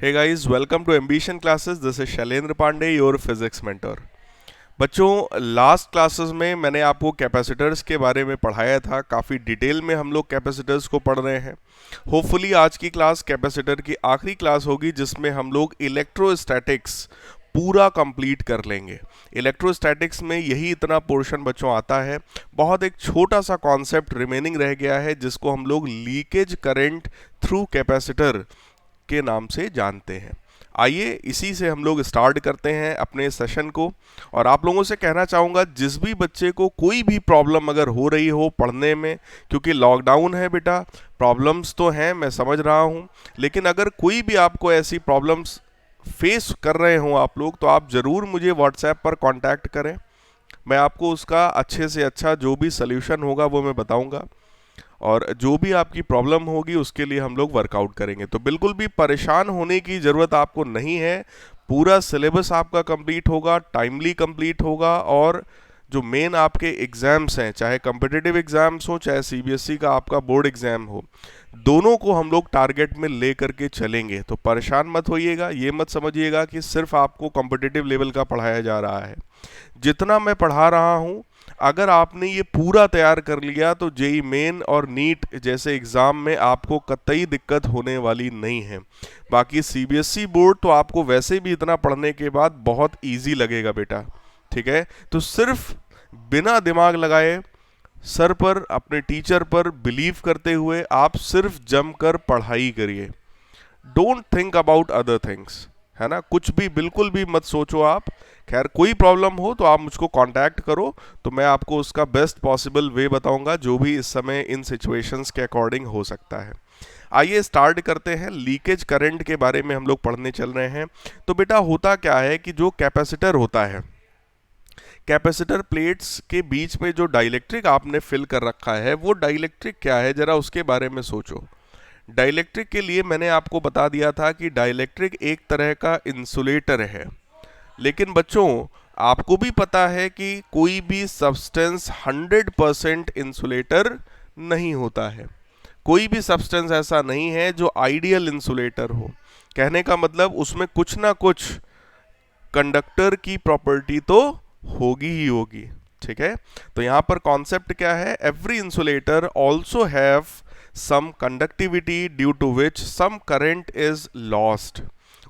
Hey guys, welcome to Ambition Classes. This is Shailendra Pandey, your physics mentor. बच्चों, last classes में मैंने आपको capacitors के बारे में पढ़ाया था। काफ़ी डिटेल में हम लोग कैपेसिटर्स को पढ़ रहे हैं। होपफुली आज की क्लास कैपेसिटर की आखिरी क्लास होगी जिसमें हम लोग इलेक्ट्रोस्टैटिक्स पूरा कंप्लीट कर लेंगे। इलेक्ट्रोस्टैटिक्स में यही इतना पोर्शन बच्चों आता है। बहुत एक छोटा सा कॉन्सेप्ट रिमेनिंग रह गया है जिसको हम लोग लीकेज करंट थ्रू कैपेसिटर के नाम से जानते हैं। आइए इसी से हम लोग स्टार्ट करते हैं अपने सेशन को। और आप लोगों से कहना चाहूँगा, जिस भी बच्चे को कोई भी प्रॉब्लम अगर हो रही हो पढ़ने में, क्योंकि लॉकडाउन है बेटा, प्रॉब्लम्स तो हैं, मैं समझ रहा हूँ, लेकिन अगर कोई भी आपको ऐसी प्रॉब्लम्स फेस कर रहे हो आप लोग, तो आप ज़रूर मुझे व्हाट्सएप पर कांटेक्ट करें। मैं आपको उसका अच्छे से अच्छा जो भी सल्यूशन होगा वो मैं बताऊंगा, और जो भी आपकी प्रॉब्लम होगी उसके लिए हम लोग वर्कआउट करेंगे। तो बिल्कुल भी परेशान होने की ज़रूरत आपको नहीं है। पूरा सिलेबस आपका कंप्लीट होगा, टाइमली कंप्लीट होगा, और जो मेन आपके एग्ज़ाम्स हैं, चाहे कम्पिटिटिव एग्ज़ाम्स हो चाहे सीबीएसई का आपका बोर्ड एग्ज़ाम हो, दोनों को हम लोग टारगेट में ले करके चलेंगे। तो परेशान मत होइएगा, ये मत समझिएगा कि सिर्फ आपको कम्पिटिटिव लेवल का पढ़ाया जा रहा है। जितना मैं पढ़ा रहा हूँ, अगर आपने ये पूरा तैयार कर लिया तो जेई मेन और नीट जैसे एग्ज़ाम में आपको कतई दिक्कत होने वाली नहीं है। बाकी सीबीएसई बोर्ड तो आपको वैसे भी इतना पढ़ने के बाद बहुत इजी लगेगा बेटा, ठीक है। तो सिर्फ बिना दिमाग लगाए, सर पर, अपने टीचर पर बिलीव करते हुए आप सिर्फ जमकर पढ़ाई करिए। Don't think about other things, है ना। कुछ भी बिल्कुल भी मत सोचो आप। खैर, कोई प्रॉब्लम हो तो आप मुझको कांटेक्ट करो, तो मैं आपको उसका बेस्ट पॉसिबल वे बताऊंगा जो भी इस समय इन सिचुएशंस के अकॉर्डिंग हो सकता है। आइए स्टार्ट करते हैं। लीकेज करंट के बारे में हम लोग पढ़ने चल रहे हैं। तो बेटा होता क्या है कि जो कैपेसिटर होता है, कैपेसिटर प्लेट्स के बीच में जो डाइलेक्ट्रिक आपने फिल कर रखा है, वो डाइलेक्ट्रिक क्या है जरा उसके बारे में सोचो। डाइलेक्ट्रिक के लिए मैंने आपको बता दिया था कि डाइलेक्ट्रिक एक तरह का इंसुलेटर है। लेकिन बच्चों, आपको भी पता है कि कोई भी सब्सटेंस 100% इंसुलेटर नहीं होता है। कोई भी सब्सटेंस ऐसा नहीं है जो आइडियल इंसुलेटर हो। कहने का मतलब उसमें कुछ ना कुछ कंडक्टर की प्रॉपर्टी तो होगी ही होगी, ठीक है। तो यहां पर कॉन्सेप्ट क्या है? Every insulator also have some conductivity due to which some current is lost.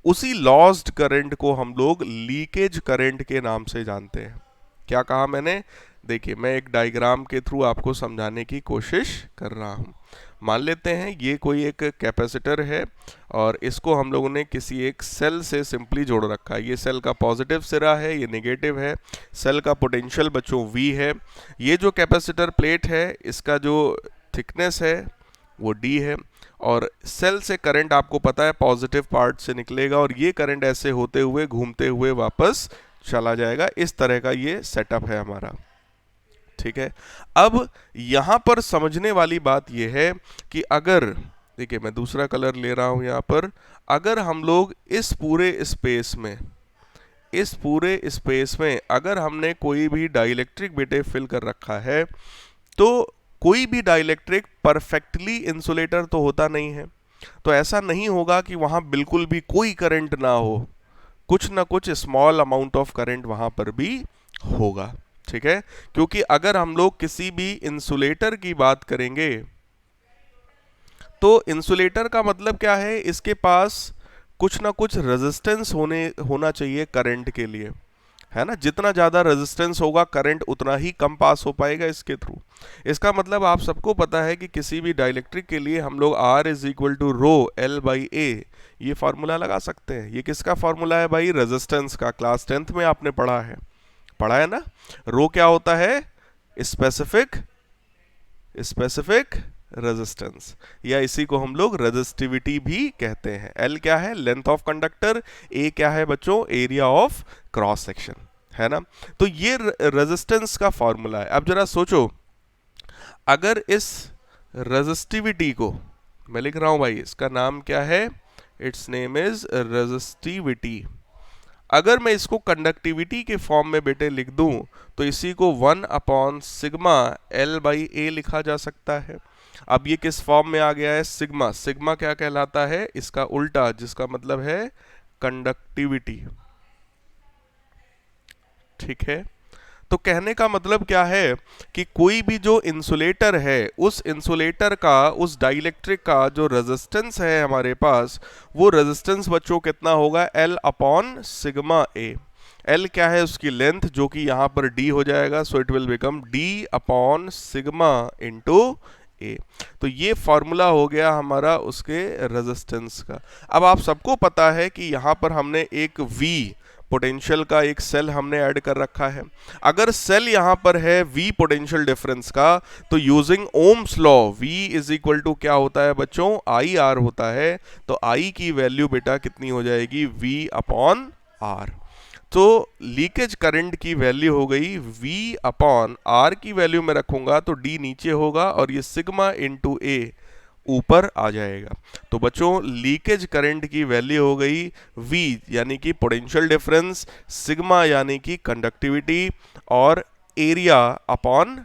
उसी लॉस्ट करंट को हम लोग लीकेज करंट के नाम से जानते हैं। क्या कहा मैंने? देखिए, मैं एक डायग्राम के थ्रू आपको समझाने की कोशिश कर रहा हूँ। मान लेते हैं ये कोई एक कैपेसिटर है और इसको हम लोगों ने किसी एक सेल से सिंपली जोड़ रखा है। ये सेल का पॉजिटिव सिरा है, ये नेगेटिव है। सेल का पोटेंशियल बच्चों V है। ये जो कैपेसिटर प्लेट है, इसका जो थिकनेस है वो D है, और सेल से करंट आपको पता है पॉजिटिव पार्ट से निकलेगा, और ये करंट ऐसे होते हुए घूमते हुए वापस चला जाएगा। इस तरह का ये सेटअप है हमारा, ठीक है। अब यहां पर समझने वाली बात यह है कि अगर, देखिए मैं दूसरा कलर ले रहा हूं यहां पर, अगर हम लोग इस पूरे स्पेस में अगर हमने कोई भी डाइलेक्ट्रिक बेटे फिल कर रखा है, तो कोई भी डाइलेक्ट्रिक परफेक्टली इंसुलेटर तो होता नहीं है। तो ऐसा नहीं होगा कि वहां बिल्कुल भी कोई करंट ना हो, कुछ ना कुछ स्मॉल अमाउंट ऑफ करंट वहां पर भी होगा, ठीक है। क्योंकि अगर हम लोग किसी भी इंसुलेटर की बात करेंगे, तो इंसुलेटर का मतलब क्या है? इसके पास कुछ ना कुछ रेजिस्टेंस होना चाहिए करंट के लिए, है ना। जितना ज़्यादा रेजिस्टेंस होगा, करंट उतना ही कम पास हो पाएगा इसके थ्रू। इसका मतलब आप सबको पता है कि किसी भी डाइलेक्ट्रिक के लिए हम लोग R is equal to rho L/A ये फार्मूला लगा सकते हैं। ये किसका फार्मूला है भाई? रेजिस्टेंस का। क्लास 10th में आपने पढ़ा है ना। रो क्या होता है? स्पेसिफिक रेजिस्टेंस, या इसी को हम लोग रेजिस्टिविटी भी कहते हैं। L क्या है? Length of conductor. A क्या है बच्चों? एरिया ऑफ क्रॉस सेक्शन, है ना। तो ये रेजिस्टेंस का फॉर्मूला है। अब जरा सोचो, अगर इस रेजिस्टिविटी को मैं लिख रहा हूं भाई, इसका नाम क्या है? It's name is resistivity. अगर मैं इसको कंडक्टिविटी के फॉर्म में बेटे लिख दूं, तो इसी को 1/σ L/A लिखा जा सकता है। अब ये किस फॉर्म में आ गया है, सिग्मा। सिग्मा क्या कहलाता है, इसका उल्टा, जिसका मतलब है कंडक्टिविटी। ठीक है, तो कहने का मतलब क्या है कि कोई भी जो इंसुलेटर है, उस इंसुलेटर का, उस डाइलेक्ट्रिक का जो रेजिस्टेंस है हमारे पास, वो रेजिस्टेंस बच्चों कितना होगा, L अपॉन सिग्मा ए। L क्या है, उसकी लेंथ, जो कि यहां पर D हो जाएगा, so it will become D upon sigma into A. तो ये फॉर्मूला हो गया हमारा उसके रेजिस्टेंस का। अब आप सबको पता है कि यहां पर हमने एक V पोटेंशियल का एक सेल हमने ऐड कर रखा है। अगर सेल यहां पर है V पोटेंशियल डिफरेंस का, तो using Ohm's law V is equal to क्या होता है बच्चों, आई आर होता है। तो I की वैल्यू बेटा कितनी हो जाएगी, V अपॉन आर। तो लीकेज करंट की वैल्यू हो गई V अपॉन आर, की वैल्यू में रखूंगा तो D नीचे होगा और ये सिग्मा इंटू ए ऊपर आ जाएगा। तो बच्चों लीकेज करंट की वैल्यू हो गई V यानी कि पोटेंशियल डिफरेंस, सिग्मा यानी कि कंडक्टिविटी, और एरिया अपॉन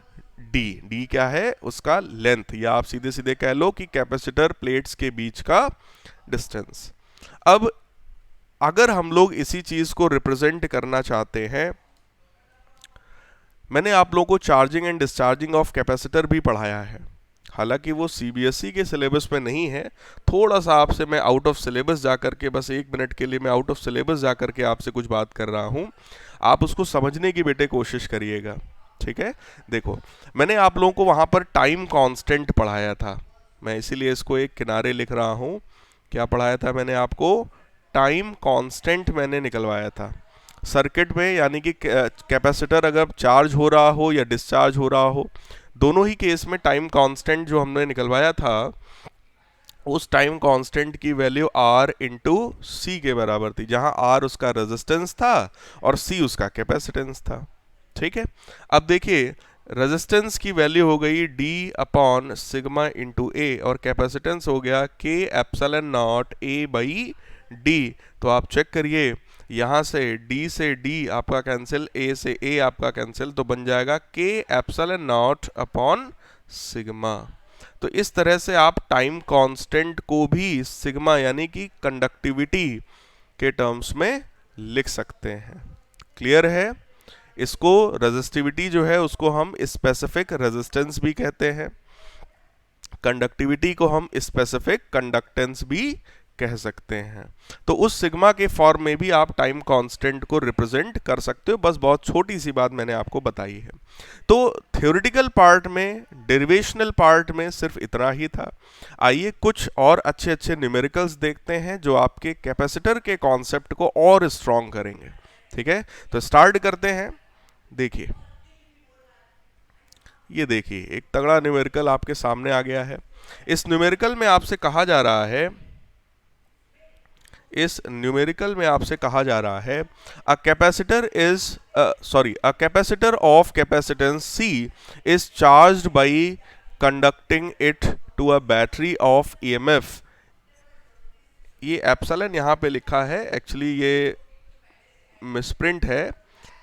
D क्या है, उसका लेंथ, या आप सीधे सीधे कह लो कि कैपेसिटर प्लेट्स के बीच का डिस्टेंस। अब अगर हम लोग इसी चीज को रिप्रेजेंट करना चाहते हैं, मैंने आप लोगों को charging and discharging of capacitor भी पढ़ाया है, हालांकि वो सीबीएसई के सिलेबस में नहीं है। थोड़ा सा आपसे मैं आउट ऑफ सिलेबस जाकर के, बस 1 मिनट के लिए मैं आउट ऑफ सिलेबस जाकर के आपसे कुछ बात कर रहा हूं, आप उसको समझने की बेटे कोशिश करिएगा। ठीक है, देखो मैंने आप लोगों को वहां पर टाइम कांस्टेंट पढ़ाया था, मैं इसीलिए इसको एक किनारे लिख रहा हूं। क्या पढ़ाया था मैंने आपको, टाइम कांस्टेंट मैंने निकलवाया था सर्किट में, यानी कि कैपेसिटर अगर चार्ज हो रहा हो या डिस्चार्ज हो रहा हो, दोनों ही केस में टाइम कांस्टेंट जो हमने निकलवाया था, उस टाइम कांस्टेंट की वैल्यू R इंटू सी के बराबर थी, जहां R उसका रेजिस्टेंस था और C उसका कैपेसिटेंस था। ठीक है, अब देखिए रेजिस्टेंस की वैल्यू हो गई D अपॉन सिग्मा इंटू ए, और कैपेसिटेंस हो गया K epsilon not A by D। तो आप चेक करिए, यहां से D से D आपका कैंसिल, A से A आपका कैंसिल, तो बन जाएगा K epsilon not upon sigma. तो इस तरह से आप टाइम कांस्टेंट को भी सिग्मा यानी कि कंडक्टिविटी के टर्म्स में लिख सकते हैं। क्लियर है, इसको रेजिस्टिविटी जो है उसको हम स्पेसिफिक रेजिस्टेंस भी कहते हैं, कंडक्टिविटी को हम स्पेसिफिक कंडक्टेंस भी कह सकते हैं। तो उस सिग्मा के फॉर्म में भी आप टाइम कांस्टेंट को रिप्रेजेंट कर सकते हो, बस बहुत छोटी सी बात मैंने आपको बताई है। तो थ्योरेटिकल पार्ट में, डेरिवेशनल पार्ट में सिर्फ इतना ही था। आइए कुछ और अच्छे अच्छे न्यूमेरिकल्स देखते हैं जो आपके कैपेसिटर के कॉन्सेप्ट को और स्ट्रॉन्ग करेंगे। ठीक है, तो स्टार्ट करते हैं। देखिए, ये देखिए एक तगड़ा न्यूमेरिकल आपके सामने आ गया है। इस न्यूमेरिकल में आपसे कहा जा रहा है, इस न्यूमेरिकल में आपसे कहा जा रहा है, a capacitor is a capacitor of capacitance C is charged by conducting it to a battery of EMF। ये एप्सिलॉन यहाँ पे लिखा है, एक्चुअली ये मिसप्रिंट है,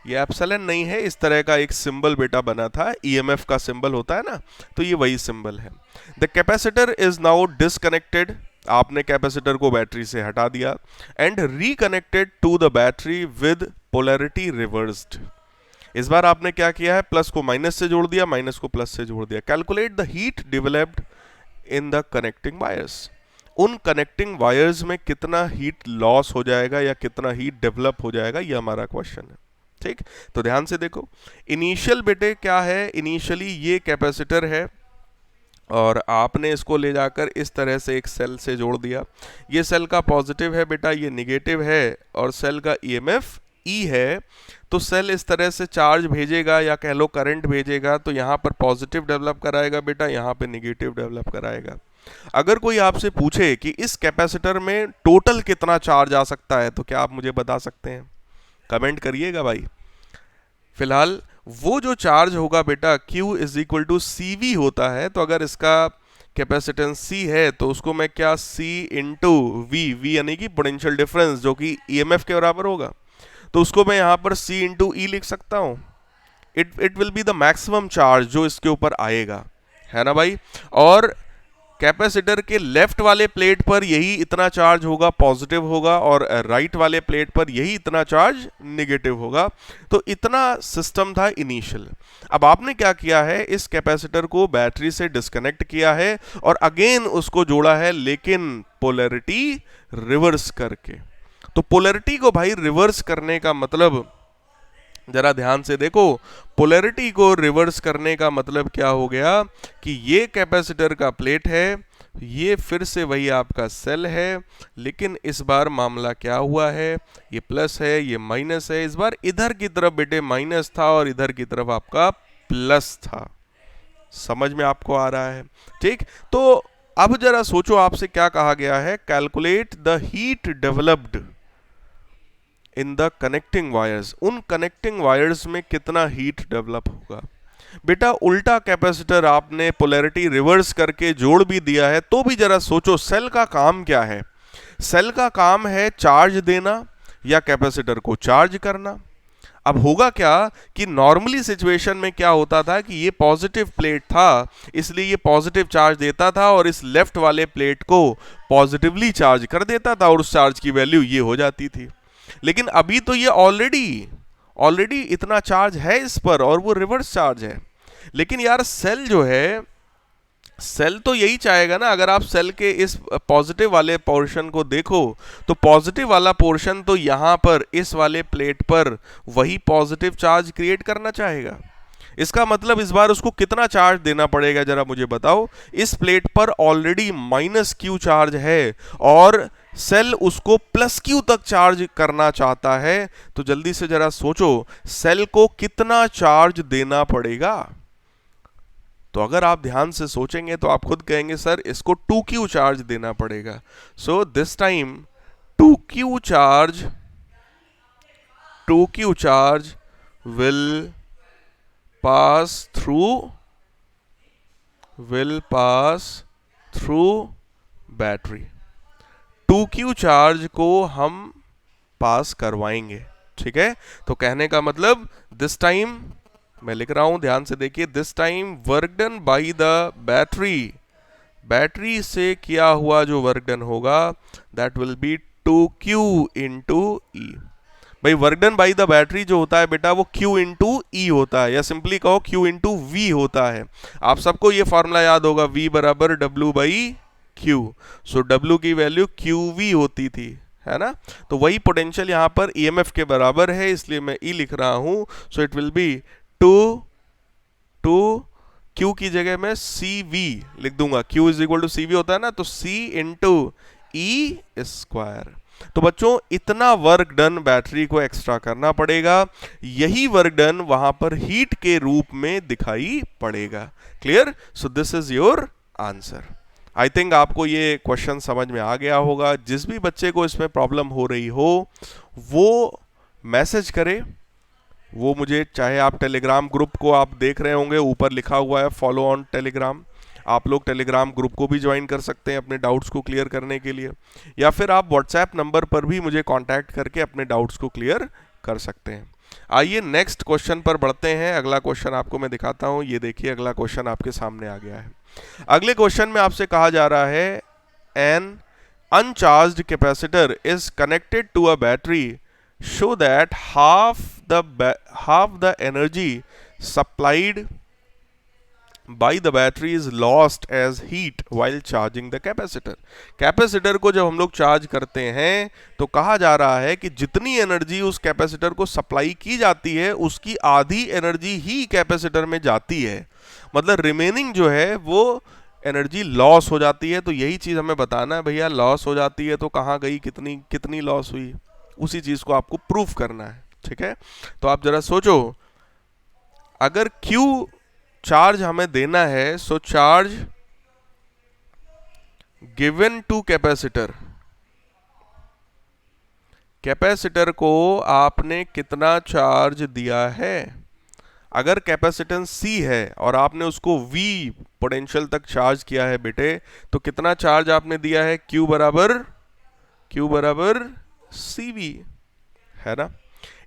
ये एप्सिलॉन नहीं है, इस तरह का एक सिंबल बेटा बना था, EMF का सिंबल होता है ना, तो ये वही सिंबल है। The capacitor is now disconnected, आपने कैपेसिटर को बैटरी से हटा दिया, and reconnected to the battery with polarity reversed. इस बार आपने क्या किया है, प्लस को माइनस से जोड़ दिया, माइनस को प्लस से जोड़ दिया। Calculate the heat developed in the connecting wires, उन कनेक्टिंग वायर्स में कितना हीट लॉस हो जाएगा या कितना हीट डेवलप हो जाएगा, ये हमारा क्वेश्चन है। ठीक, तो ध्यान से देखो, इनिशियल बेटे क्या है, इनिशियली ये कैपेसिटर है और आपने इसको ले जाकर इस तरह से एक सेल से जोड़ दिया। ये सेल का पॉजिटिव है बेटा, ये निगेटिव है, और सेल का EMF E है। तो सेल इस तरह से चार्ज भेजेगा या कह लो करंट भेजेगा, तो यहाँ पर पॉजिटिव डेवलप कराएगा बेटा, यहाँ पे निगेटिव डेवलप कराएगा। अगर कोई आपसे पूछे कि इस कैपेसिटर में टोटल कितना चार्ज आ सकता है, तो क्या आप मुझे बता सकते हैं, कमेंट करिएगा भाई। फिलहाल वो जो चार्ज होगा बेटा Q is equal to CV होता है, तो अगर इसका कैपेसिटेंस C है तो उसको मैं क्या C इंटू V यानी कि पोटेंशियल डिफरेंस जो कि EMF के बराबर होगा, तो उसको मैं यहाँ पर C इंटू E लिख सकता हूँ। It will be the maximum charge जो इसके ऊपर आएगा, है ना भाई। और कैपेसिटर के लेफ्ट वाले प्लेट पर यही इतना चार्ज होगा, पॉजिटिव होगा, और राइट वाले प्लेट पर यही इतना चार्ज नेगेटिव होगा। तो इतना सिस्टम था इनिशियल। अब आपने क्या किया है, इस कैपेसिटर को बैटरी से डिस्कनेक्ट किया है और अगेन उसको जोड़ा है, लेकिन पोलैरिटी रिवर्स करके। तो पोलैरिटी को भाई रिवर्स करने का मतलब, जरा ध्यान से देखो, पोलैरिटी को रिवर्स करने का मतलब क्या हो गया कि ये कैपेसिटर का प्लेट है, ये फिर से वही आपका सेल है, लेकिन इस बार मामला क्या हुआ है, ये प्लस है, ये माइनस है। इस बार इधर की तरफ बेटे माइनस था और इधर की तरफ आपका प्लस था। समझ में आपको आ रहा है? ठीक। तो अब जरा सोचो, आपसे क्या कहा गया है, calculate the heat developed in the connecting wires. उन कनेक्टिंग वायर्स में कितना हीट डेवलप होगा। बेटा उल्टा कैपेसिटर आपने पोलैरिटी रिवर्स करके जोड़ भी दिया है, तो भी जरा सोचो सेल का काम क्या है। सेल का काम है चार्ज देना या कैपेसिटर को चार्ज करना। अब होगा क्या कि नॉर्मली सिचुएशन में क्या होता था कि ये पॉजिटिव प्लेट था, इसलिए ये पॉजिटिव चार्ज देता था और इस लेफ्ट वाले प्लेट को पॉजिटिवली चार्ज कर देता था और उस चार्ज की वैल्यू ये हो जाती थी। लेकिन अभी तो ये ऑलरेडी इतना चार्ज है इस पर और वो रिवर्स चार्ज है। लेकिन यार सेल जो है, सेल तो यही चाहेगा ना, अगर आप सेल के इस पॉजिटिव वाले पोर्शन को देखो तो पॉजिटिव वाला पोर्शन तो यहां पर इस वाले प्लेट पर वही पॉजिटिव चार्ज क्रिएट करना चाहेगा। इसका मतलब इस बार उसको कितना चार्ज देना पड़ेगा, जरा मुझे बताओ। इस प्लेट पर ऑलरेडी माइनस क्यू चार्ज है और सेल उसको प्लस क्यू तक चार्ज करना चाहता है। तो जल्दी से जरा सोचो सेल को कितना चार्ज देना पड़ेगा। तो अगर आप ध्यान से सोचेंगे तो आप खुद कहेंगे सर इसको 2Q चार्ज देना पड़ेगा। So this time 2Q charge will pass through battery. 2Q charge को हम पास करवाएंगे, ठीक है। तो कहने का मतलब दिस टाइम, मैं लिख रहा हूं ध्यान से देखिए, this time work done by the battery से किया हुआ जो वर्क डन होगा that will be 2Q into E. भाई work done by the battery जो होता है बेटा वो Q इंटू ई होता है, या सिंपली कहो Q इंटू वी होता है। आप सबको ये फॉर्मूला याद होगा, V बराबर W by Q। So W की वैल्यू QV होती थी, है ना। तो वही पोटेंशियल यहाँ पर EMF के बराबर है, इसलिए मैं E लिख रहा हूं। So it will be 2 Q की जगह मैं CV लिख दूंगा। Q is equal to CV होता है ना, तो C इंटू ई स्क्वायर। तो बच्चों इतना वर्क डन बैटरी को एक्स्ट्रा करना पड़ेगा, यही वर्क डन वहां पर हीट के रूप में दिखाई पड़ेगा। Clear? So this is your answer. I think आपको ये क्वेश्चन समझ में आ गया होगा। जिस भी बच्चे को इसमें प्रॉब्लम हो रही हो वो मैसेज करे, वो मुझे, चाहे आप टेलीग्राम ग्रुप को आप देख रहे होंगे, ऊपर लिखा हुआ है फॉलो ऑन टेलीग्राम, आप लोग टेलीग्राम ग्रुप को भी ज्वाइन कर सकते हैं अपने डाउट्स को क्लियर करने के लिए, या फिर आप व्हाट्सएप नंबर पर भी मुझे कांटेक्ट करके अपने डाउट्स को क्लियर कर सकते हैं। आइए नेक्स्ट क्वेश्चन पर बढ़ते हैं। अगला क्वेश्चन आपको मैं दिखाता हूं, ये देखिए अगला क्वेश्चन आपके सामने आ गया है। अगले क्वेश्चन में आपसे कहा जा रहा है an uncharged capacitor is connected to a battery, show that half the energy supplied by the battery is lost as heat while charging the capacitor। Capacitor को जब हम लोग चार्ज करते हैं तो कहा जा रहा है कि जितनी एनर्जी उस कैपेसिटर को सप्लाई की जाती है उसकी आधी एनर्जी ही कैपेसिटर में जाती है, मतलब रिमेनिंग जो है वो एनर्जी लॉस हो जाती है। तो यही चीज हमें बताना है भैया, लॉस हो जाती है तो कहाँ गई, कितनी लॉस हुई, उसी चीज को आपको प्रूफ करना है, ठीक है। तो आप जरा सोचो, अगर Q चार्ज हमें देना है, सो चार्ज गिवन टू कैपेसिटर को आपने कितना चार्ज दिया है। अगर कैपेसिटेंस C है और आपने उसको V पोटेंशियल तक चार्ज किया है बेटे, तो कितना चार्ज आपने दिया है, Q बराबर CV, है ना।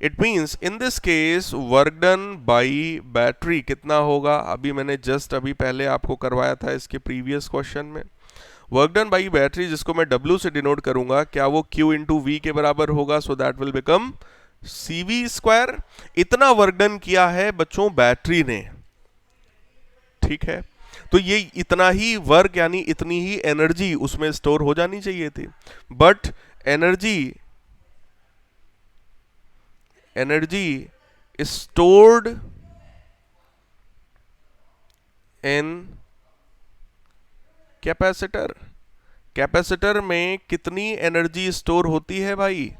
It means in this case work done by battery कितना होगा, अभी मैंने जस्ट अभी पहले आपको करवाया था इसके प्रीवियस क्वेश्चन में। वर्क डन बाई बैटरी जिसको मैं W से डिनोट करूंगा, क्या वो Q इंटू वी के बराबर होगा, so that will become CV square. इतना वर्क डन किया है बच्चों बैटरी ने, ठीक है, तो ये इतना ही वर्क यानी इतनी ही एनर्जी उसमें स्टोर हो जानी चाहिए थी, but energy stored in capacitor. Capacitor में कितनी एनर्जी स्टोर होती है भाई,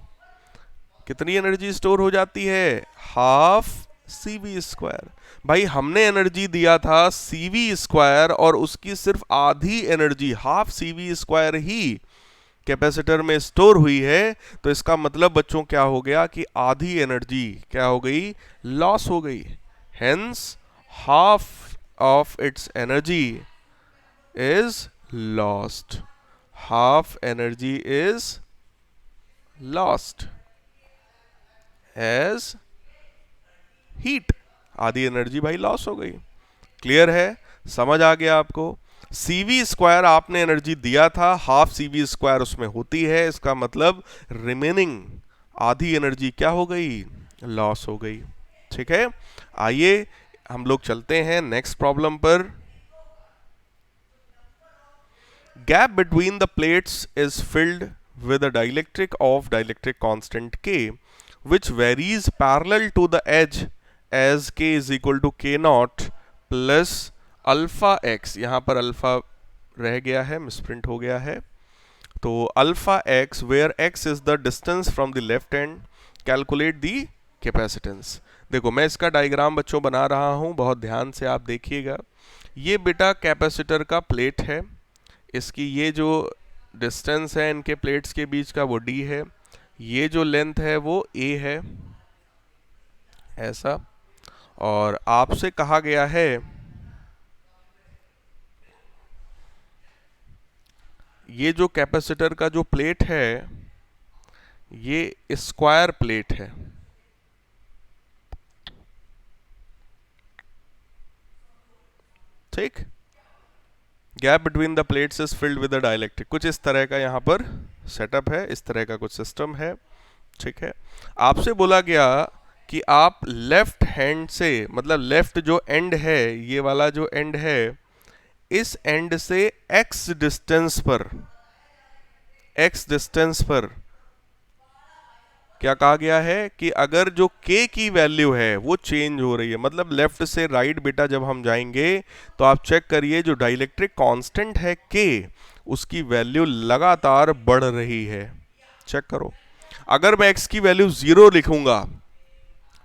कितनी एनर्जी स्टोर हो जाती है, हाफ CV स्क्वायर। भाई हमने एनर्जी दिया था CV स्क्वायर और उसकी सिर्फ आधी एनर्जी हाफ CV स्क्वायर ही कैपेसिटर में स्टोर हुई है, तो इसका मतलब बच्चों क्या हो गया कि आधी एनर्जी क्या हो गई, लॉस हो गई। Hence half of its energy is lost, half energy is lost as heat, आधी एनर्जी भाई लॉस हो गई। क्लियर है, समझ आ गया आपको। CV स्क्वायर आपने एनर्जी दिया था, हाफ CV स्क्वायर उसमें होती है, इसका मतलब रिमेनिंग आधी एनर्जी क्या हो गई, लॉस हो गई। ठीक है, आइए हम लोग चलते हैं नेक्स्ट प्रॉब्लम पर। Gap between the plates is filled with a dielectric of dielectric constant K which varies parallel to the edge as K is equal to K naught plus alpha x, यहाँ पर alpha रह गया है, misprint हो गया है, तो alpha x where x is the distance from the left end, calculate the capacitance। देखो मैं इसका डायग्राम बच्चों बना रहा हूँ, बहुत ध्यान से आप देखिएगा। ये बेटा कैपेसिटर का प्लेट है, इसकी ये जो डिस्टेंस है इनके प्लेट्स के बीच का वो D है, ये जो लेंथ है वो A है, ऐसा। और आपसे कहा गया है ये जो कैपेसिटर का जो प्लेट है ये स्क्वायर प्लेट है, ठीक। Gap between the plates is filled with a dielectric, कुछ इस तरह का यहाँ पर सेटअप है, इस तरह का कुछ सिस्टम है, ठीक है। आपसे बोला गया कि आप लेफ्ट हैंड से, मतलब लेफ्ट जो एंड है, ये वाला जो एंड है, इस एंड से x डिस्टेंस पर क्या कहा गया है कि अगर जो k की वैल्यू है वो चेंज हो रही है, मतलब लेफ्ट से राइट बेटा जब हम जाएंगे तो आप चेक करिए जो डाइलेक्ट्रिक कांस्टेंट है k, उसकी वैल्यू लगातार बढ़ रही है, चेक करो। अगर मैं x की वैल्यू 0 लिखूंगा,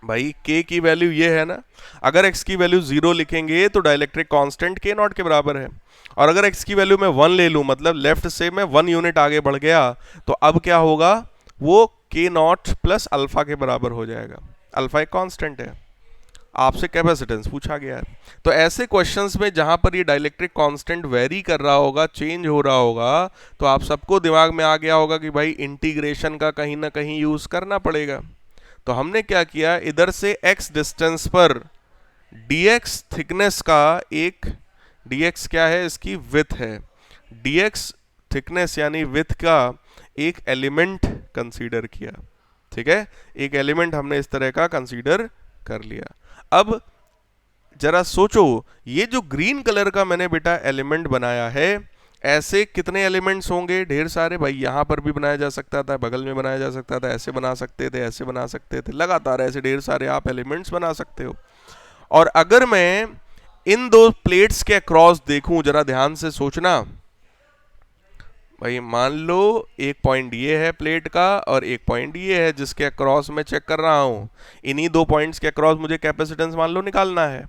भाई k की वैल्यू ये है ना, अगर x की वैल्यू 0 लिखेंगे तो डाइलेक्ट्रिक कांस्टेंट k नॉट के बराबर है, और अगर x की वैल्यू मैं 1 ले लूं, मतलब लेफ्ट से मैं 1 यूनिट आगे बढ़ गया, तो अब क्या होगा, वो k नॉट प्लस अल्फा के बराबर हो जाएगा। अल्फा एक कांस्टेंट है, आपसे कैपेसिटेंस पूछा गया है, तो ऐसे क्वेश्चंस में जहां पर ये डाइलेक्ट्रिक कांस्टेंट वेरी कर रहा होगा, चेंज हो रहा होगा, तो आप सबको दिमाग में आ गया होगा कि भाई इंटीग्रेशन का कहीं ना कहीं यूज करना पड़ेगा। तो हमने क्या किया, इधर से x डिस्टेंस पर dx थिकनेस का एक, dx क्या है, इसकी विड्थ है, dx थिकनेस यानी विड्थ का एक एलिमेंट कंसीडर किया, ठीक है, एक एलिमेंट हमने इस तरह का कंसीडर कर लिया। अब जरा सोचो, ये जो ग्रीन कलर का मैंने बेटा एलिमेंट बनाया है, ऐसे कितने एलिमेंट्स होंगे, ढेर सारे भाई, यहां पर भी बनाया जा सकता था, बगल में बनाया जा सकता था, ऐसे बना सकते थे, ऐसे बना सकते थे, लगातार ऐसे ढेर सारे आप एलिमेंट्स बना सकते हो। और अगर मैं इन दो प्लेट्स के अक्रॉस देखूं, जरा ध्यान से सोचना भाई, मान लो एक पॉइंट ये है प्लेट का और एक पॉइंट ये है जिसके अक्रॉस मैं चेक कर रहा हूं, इन्हीं दो पॉइंट्स के अक्रॉस मुझे कैपेसिटेंस मान लो निकालना है।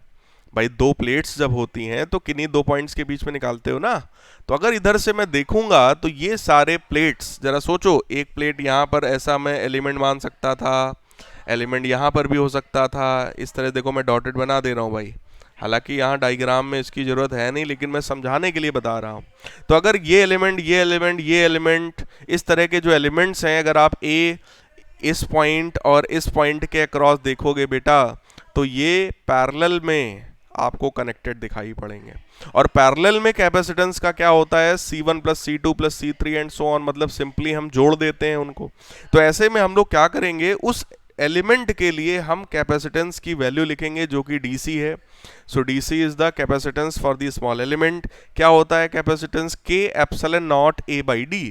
भाई दो प्लेट्स जब होती हैं तो किन्हीं दो पॉइंट्स के बीच में निकालते हो ना, तो अगर इधर से मैं देखूंगा तो ये सारे प्लेट्स, जरा सोचो, एक प्लेट यहां पर ऐसा मैं एलिमेंट मान सकता था, एलिमेंट यहां पर भी हो सकता था, इस तरह देखो मैं डॉटेड बना दे रहा हूं भाई, हालांकि यहाँ डायग्राम में इसकी जरूरत है नहीं, लेकिन मैं समझाने के लिए बता रहा हूँ। तो अगर ये एलिमेंट, ये एलिमेंट, ये एलिमेंट, इस तरह के जो एलिमेंट्स हैं, अगर आप इस पॉइंट और इस पॉइंट के अक्रॉस देखोगे बेटा तो ये पैरेलल में आपको कनेक्टेड दिखाई पड़ेंगे। और पैरेलल में कैपेसिटेंस का क्या होता है, C1 plus C2 plus C3 and so on, मतलब सिंपली हम जोड़ देते हैं उनको। तो ऐसे में हम लोग क्या करेंगे, उस एलिमेंट के लिए हम कैपेसिटेंस की वैल्यू लिखेंगे जो कि DC है। सो DC is the capacitance for the small element. क्या होता है capacitance, K epsilon not A by D।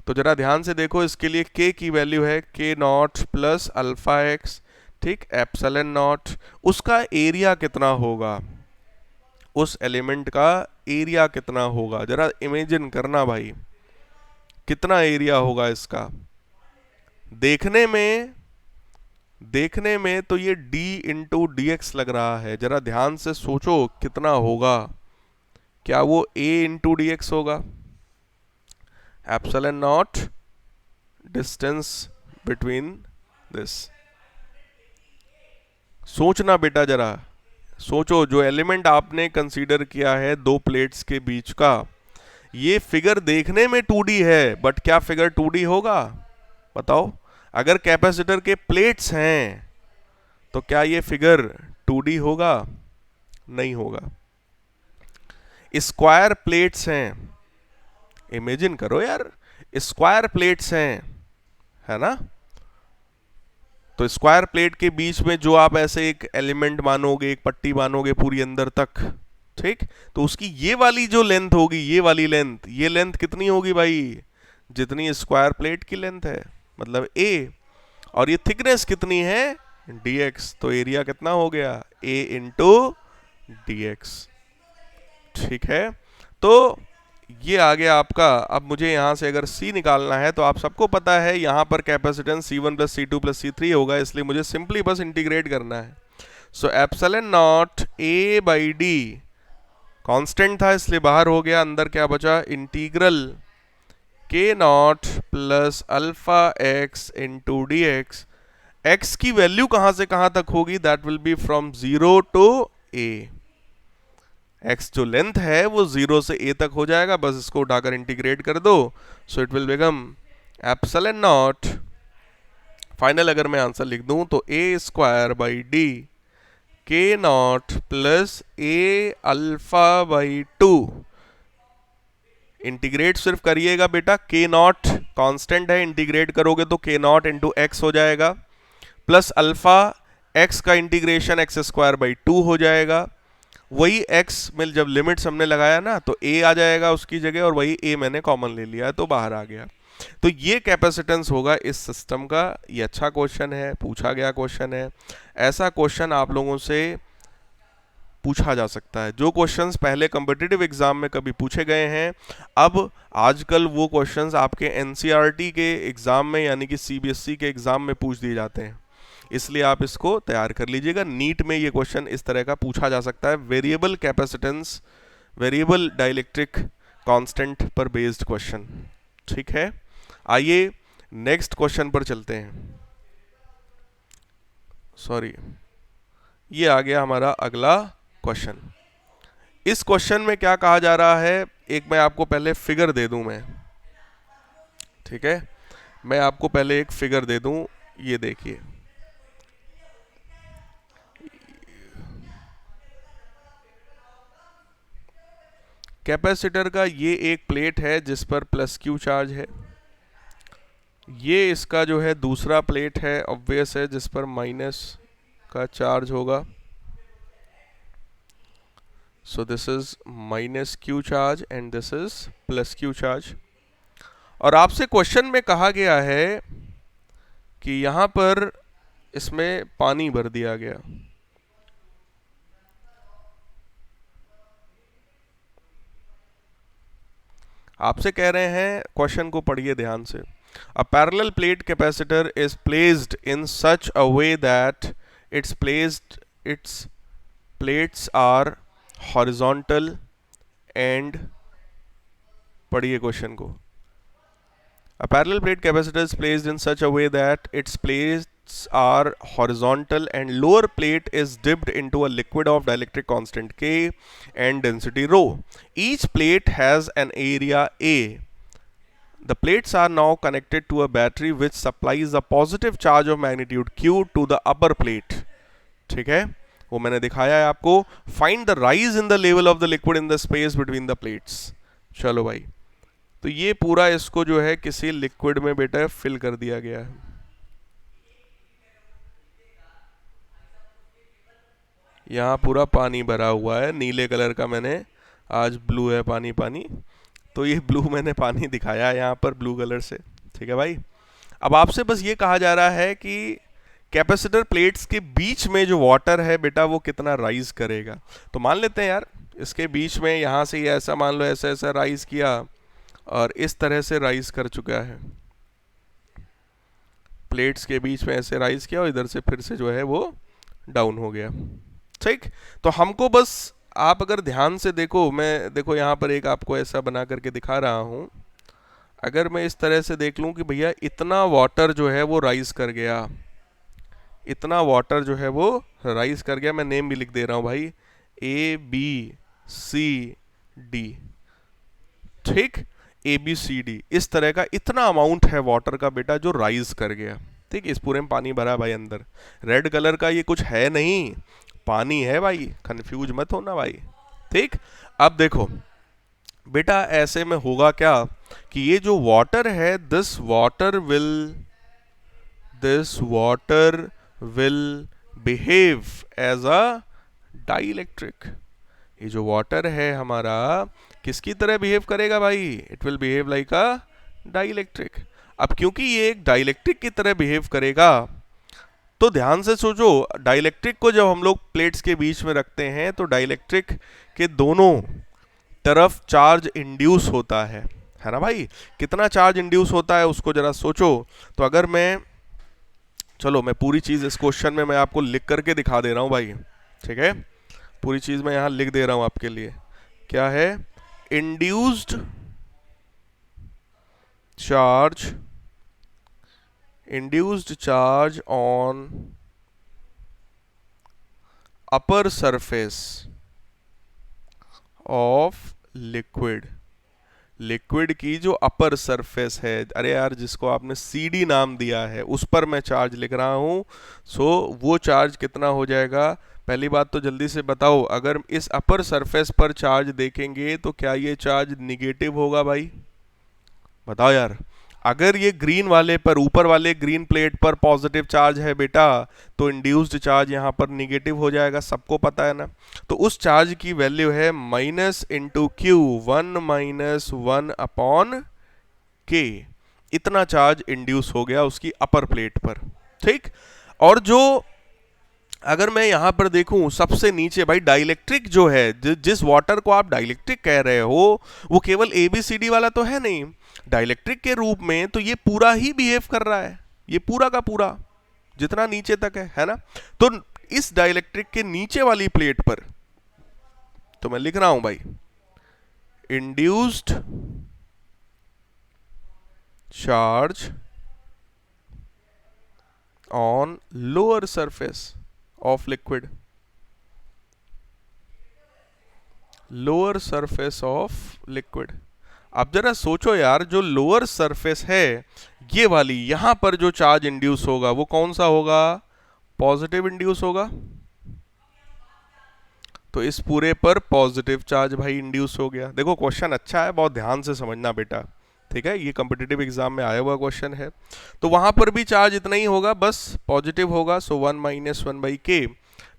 तो जरा ध्यान से देखो, इसके लिए K की वैल्यू है K not plus alpha x, ठीक, एप्सिलॉन नॉट। उसका एरिया कितना होगा, उस एलिमेंट का एरिया कितना होगा, जरा इमेजिन करना भाई, कितना एरिया होगा इसका। देखने में तो ये d इंटू डी एक्स लग रहा है, जरा ध्यान से सोचो कितना होगा। क्या वो a इंटू डी एक्स होगा, epsilon not distance between this. सोचना बेटा, जरा सोचो, जो एलिमेंट आपने कंसीडर किया है दो प्लेट्स के बीच का, ये फिगर देखने में 2D है, बट क्या फिगर 2D होगा बताओ। अगर कैपेसिटर के प्लेट्स हैं तो क्या ये फिगर 2D होगा, नहीं होगा। स्क्वायर प्लेट्स हैं, इमेजिन करो यार, स्क्वायर प्लेट्स हैं, है ना। तो स्क्वायर प्लेट के बीच में जो आप ऐसे एक एलिमेंट मानोगे, एक पट्टी मानोगे पूरी अंदर तक, ठीक, तो उसकी ये वाली जो लेंथ होगी, ये वाली लेंथ, ये लेंथ कितनी होगी भाई, जितनी स्क्वायर प्लेट की लेंथ है, मतलब a। और ये थिकनेस कितनी है, dx। तो एरिया कितना हो गया, a इंटू dx, ठीक है। तो ये आ गया आपका। अब मुझे यहां से अगर C निकालना है तो आप सबको पता है यहां पर capacitance C1 plus C2 plus C3 होगा, इसलिए मुझे सिंपली बस इंटीग्रेट करना है। So epsilon not A by D constant था इसलिए बाहर हो गया, अंदर क्या बचा, integral K not plus alpha x into d x. X की वैल्यू कहां से कहां तक होगी, that will be from 0 to A। x जो लेंथ है वो 0 से a तक हो जाएगा, बस इसको उठाकर इंटीग्रेट कर दो। सो it will become epsilon not, final अगर मैं आंसर लिख दूं तो a square by D k not plus a alpha by 2। Integrate सिर्फ करिएगा बेटा, k नॉट कांस्टेंट है, इंटीग्रेट करोगे तो k नॉट इंटू एक्स हो जाएगा, प्लस अल्फा x का इंटीग्रेशन x स्क्वायर बाई 2 हो जाएगा। वही x में जब लिमिट्स हमने लगाया ना तो a आ जाएगा उसकी जगह, और वही a मैंने कॉमन ले लिया तो बाहर आ गया। तो ये कैपेसिटेंस होगा इस सिस्टम का। ये अच्छा क्वेश्चन है, पूछा गया क्वेश्चन है। ऐसा क्वेश्चन आप लोगों से पूछा जा सकता है, जो क्वेश्चंस पहले कॉम्पिटिटिव एग्जाम में कभी पूछे गए हैं, अब आजकल वो क्वेश्चंस आपके एनसीईआरटी के एग्जाम में यानी कि सीबीएसई के एग्जाम में पूछ दिए जाते हैं, इसलिए आप इसको तैयार कर लीजिएगा। नीट में ये क्वेश्चन इस तरह का पूछा जा सकता है, variable capacitance, variable dielectric constant पर बेस्ड क्वेश्चन, ठीक है। आइए नेक्स्ट क्वेश्चन पर चलते हैं। सॉरी, ये आ गया हमारा अगला क्वेश्चन। इस क्वेश्चन में क्या कहा जा रहा है, एक मैं आपको पहले फिगर दे दूं मैं, ठीक है, मैं आपको पहले एक फिगर दे दूं, ये देखिए। कैपेसिटर का ये एक प्लेट है जिस पर प्लस क्यू चार्ज है, ये इसका जो है दूसरा प्लेट है, ऑब्वियस है, जिस पर माइनस का चार्ज होगा। So this is minus Q charge and this is plus Q charge. और आपसे क्वेश्चन में कहा गया है कि यहां पर इसमें पानी भर दिया गया। आपसे कह रहे हैं, क्वेश्चन को पढ़िए ध्यान से। A parallel plate capacitor is placed in such a way that its plates are horizontal and, पढ़िए क्वेश्चन को। A parallel plate capacitor is placed in such a way that its plates are horizontal and lower plate is dipped into a liquid of dielectric constant K and density rho. Each plate has an area A. The plates are now connected to a battery which supplies a positive charge of magnitude q to the upper plate. ठीक है, वो मैंने दिखाया है आपको. Find the rise in the level of the liquid in the space between the plates. चलो भाई, तो ये पूरा इसको जो है किसी लिक्विड में बेटा फिल कर दिया गया है. यहाँ पूरा पानी भरा हुआ है, नीले कलर का, मैंने आज ब्लू है पानी पानी, तो ये ब्लू मैंने पानी दिखाया है यहाँ पर ब्लू कलर से. ठीक है भाई. अब आपसे बस ये कहा जा रहा है कि कैपेसिटर प्लेट्स के बीच में जो वाटर है बेटा वो कितना राइज करेगा. तो मान लेते हैं यार इसके बीच में, यहाँ से ये ऐसा मान लो ऐसा ऐसा राइज किया और इस तरह से राइज कर चुका है. प्लेट्स के बीच में ऐसे राइज किया और इधर से फिर से जो है वो डाउन हो गया. ठीक, तो हमको बस आप अगर ध्यान से देखो, मैं देखो यहाँ पर एक आपको ऐसा बना करके दिखा रहा हूँ. अगर मैं इस तरह से देख लूँ कि भैया इतना वाटर जो है वो राइज कर गया, इतना वाटर जो है वो राइज कर गया. मैं नेम भी लिख दे रहा हूँ भाई, ABCD. ठीक, ABCD इस तरह का इतना अमाउंट है वाटर का बेटा जो राइज कर गया. ठीक, इस पूरे में पानी भरा भाई अंदर. रेड कलर का ये कुछ है नहीं, पानी है भाई, कंफ्यूज मत होना भाई. ठीक, अब देखो बेटा ऐसे में होगा क्या कि ये जो वाटर है, this water will behave as a dielectric. ये जो वाटर है हमारा किसकी तरह बिहेव करेगा भाई? It will behave like a dielectric. अब क्योंकि ये एक डाइलेक्ट्रिक की तरह बिहेव करेगा, तो ध्यान से सोचो, डाइलेक्ट्रिक को जब हम लोग प्लेट्स के बीच में रखते हैं तो डाइलेक्ट्रिक के दोनों तरफ चार्ज इंड्यूस होता है ना भाई. कितना चार्ज इंड्यूस होता है उसको जरा सोचो. तो अगर मैं, चलो मैं पूरी चीज इस क्वेश्चन में मैं आपको लिख करके दिखा दे रहा हूं भाई. ठीक है, पूरी चीज मैं यहां लिख दे रहा हूं आपके लिए. क्या है? Induced charge on upper surface of liquid की जो अपर सरफेस है, अरे यार जिसको आपने CD नाम दिया है, उस पर मैं चार्ज लिख रहा हूं. सो वो चार्ज कितना हो जाएगा? पहली बात तो जल्दी से बताओ, अगर इस अपर सरफेस पर चार्ज देखेंगे तो क्या ये चार्ज निगेटिव होगा भाई? बताओ यार. अगर ये ग्रीन वाले पर, ऊपर वाले ग्रीन प्लेट पर पॉजिटिव चार्ज है बेटा, तो इंड्यूस्ड चार्ज यहाँ पर निगेटिव हो जाएगा, सबको पता है ना. तो उस चार्ज की वैल्यू है minus into Q, 1 minus 1 upon के. इतना चार्ज इंड्यूस हो गया उसकी अपर प्लेट पर. ठीक, और जो अगर मैं यहां पर देखूं सबसे नीचे भाई, डाइलेक्ट्रिक जो है, जिस वाटर को आप डाइलेक्ट्रिक कह रहे हो, वो केवल ABCD वाला तो है नहीं. डाइलेक्ट्रिक के रूप में तो ये पूरा ही बिहेव कर रहा है, ये पूरा का पूरा जितना नीचे तक है ना. तो इस डाइलेक्ट्रिक के नीचे वाली प्लेट पर तो मैं लिख रहा हूं भाई, induced charge on lower surface of liquid, lower surface of liquid. अब जरा सोचो यार, जो लोअर सरफेस है ये वाली, यहां पर जो चार्ज इंड्यूस होगा वो कौन सा होगा? पॉजिटिव इंड्यूस होगा. तो इस पूरे पर पॉजिटिव चार्ज भाई इंड्यूस हो गया. देखो क्वेश्चन अच्छा है, बहुत ध्यान से समझना बेटा. ठीक है, ये कॉम्पिटिटिव एग्जाम में आया हुआ क्वेश्चन है. तो वहां पर भी चार्ज इतना ही होगा, बस पॉजिटिव होगा. सो 1 माइनस 1 बाई के.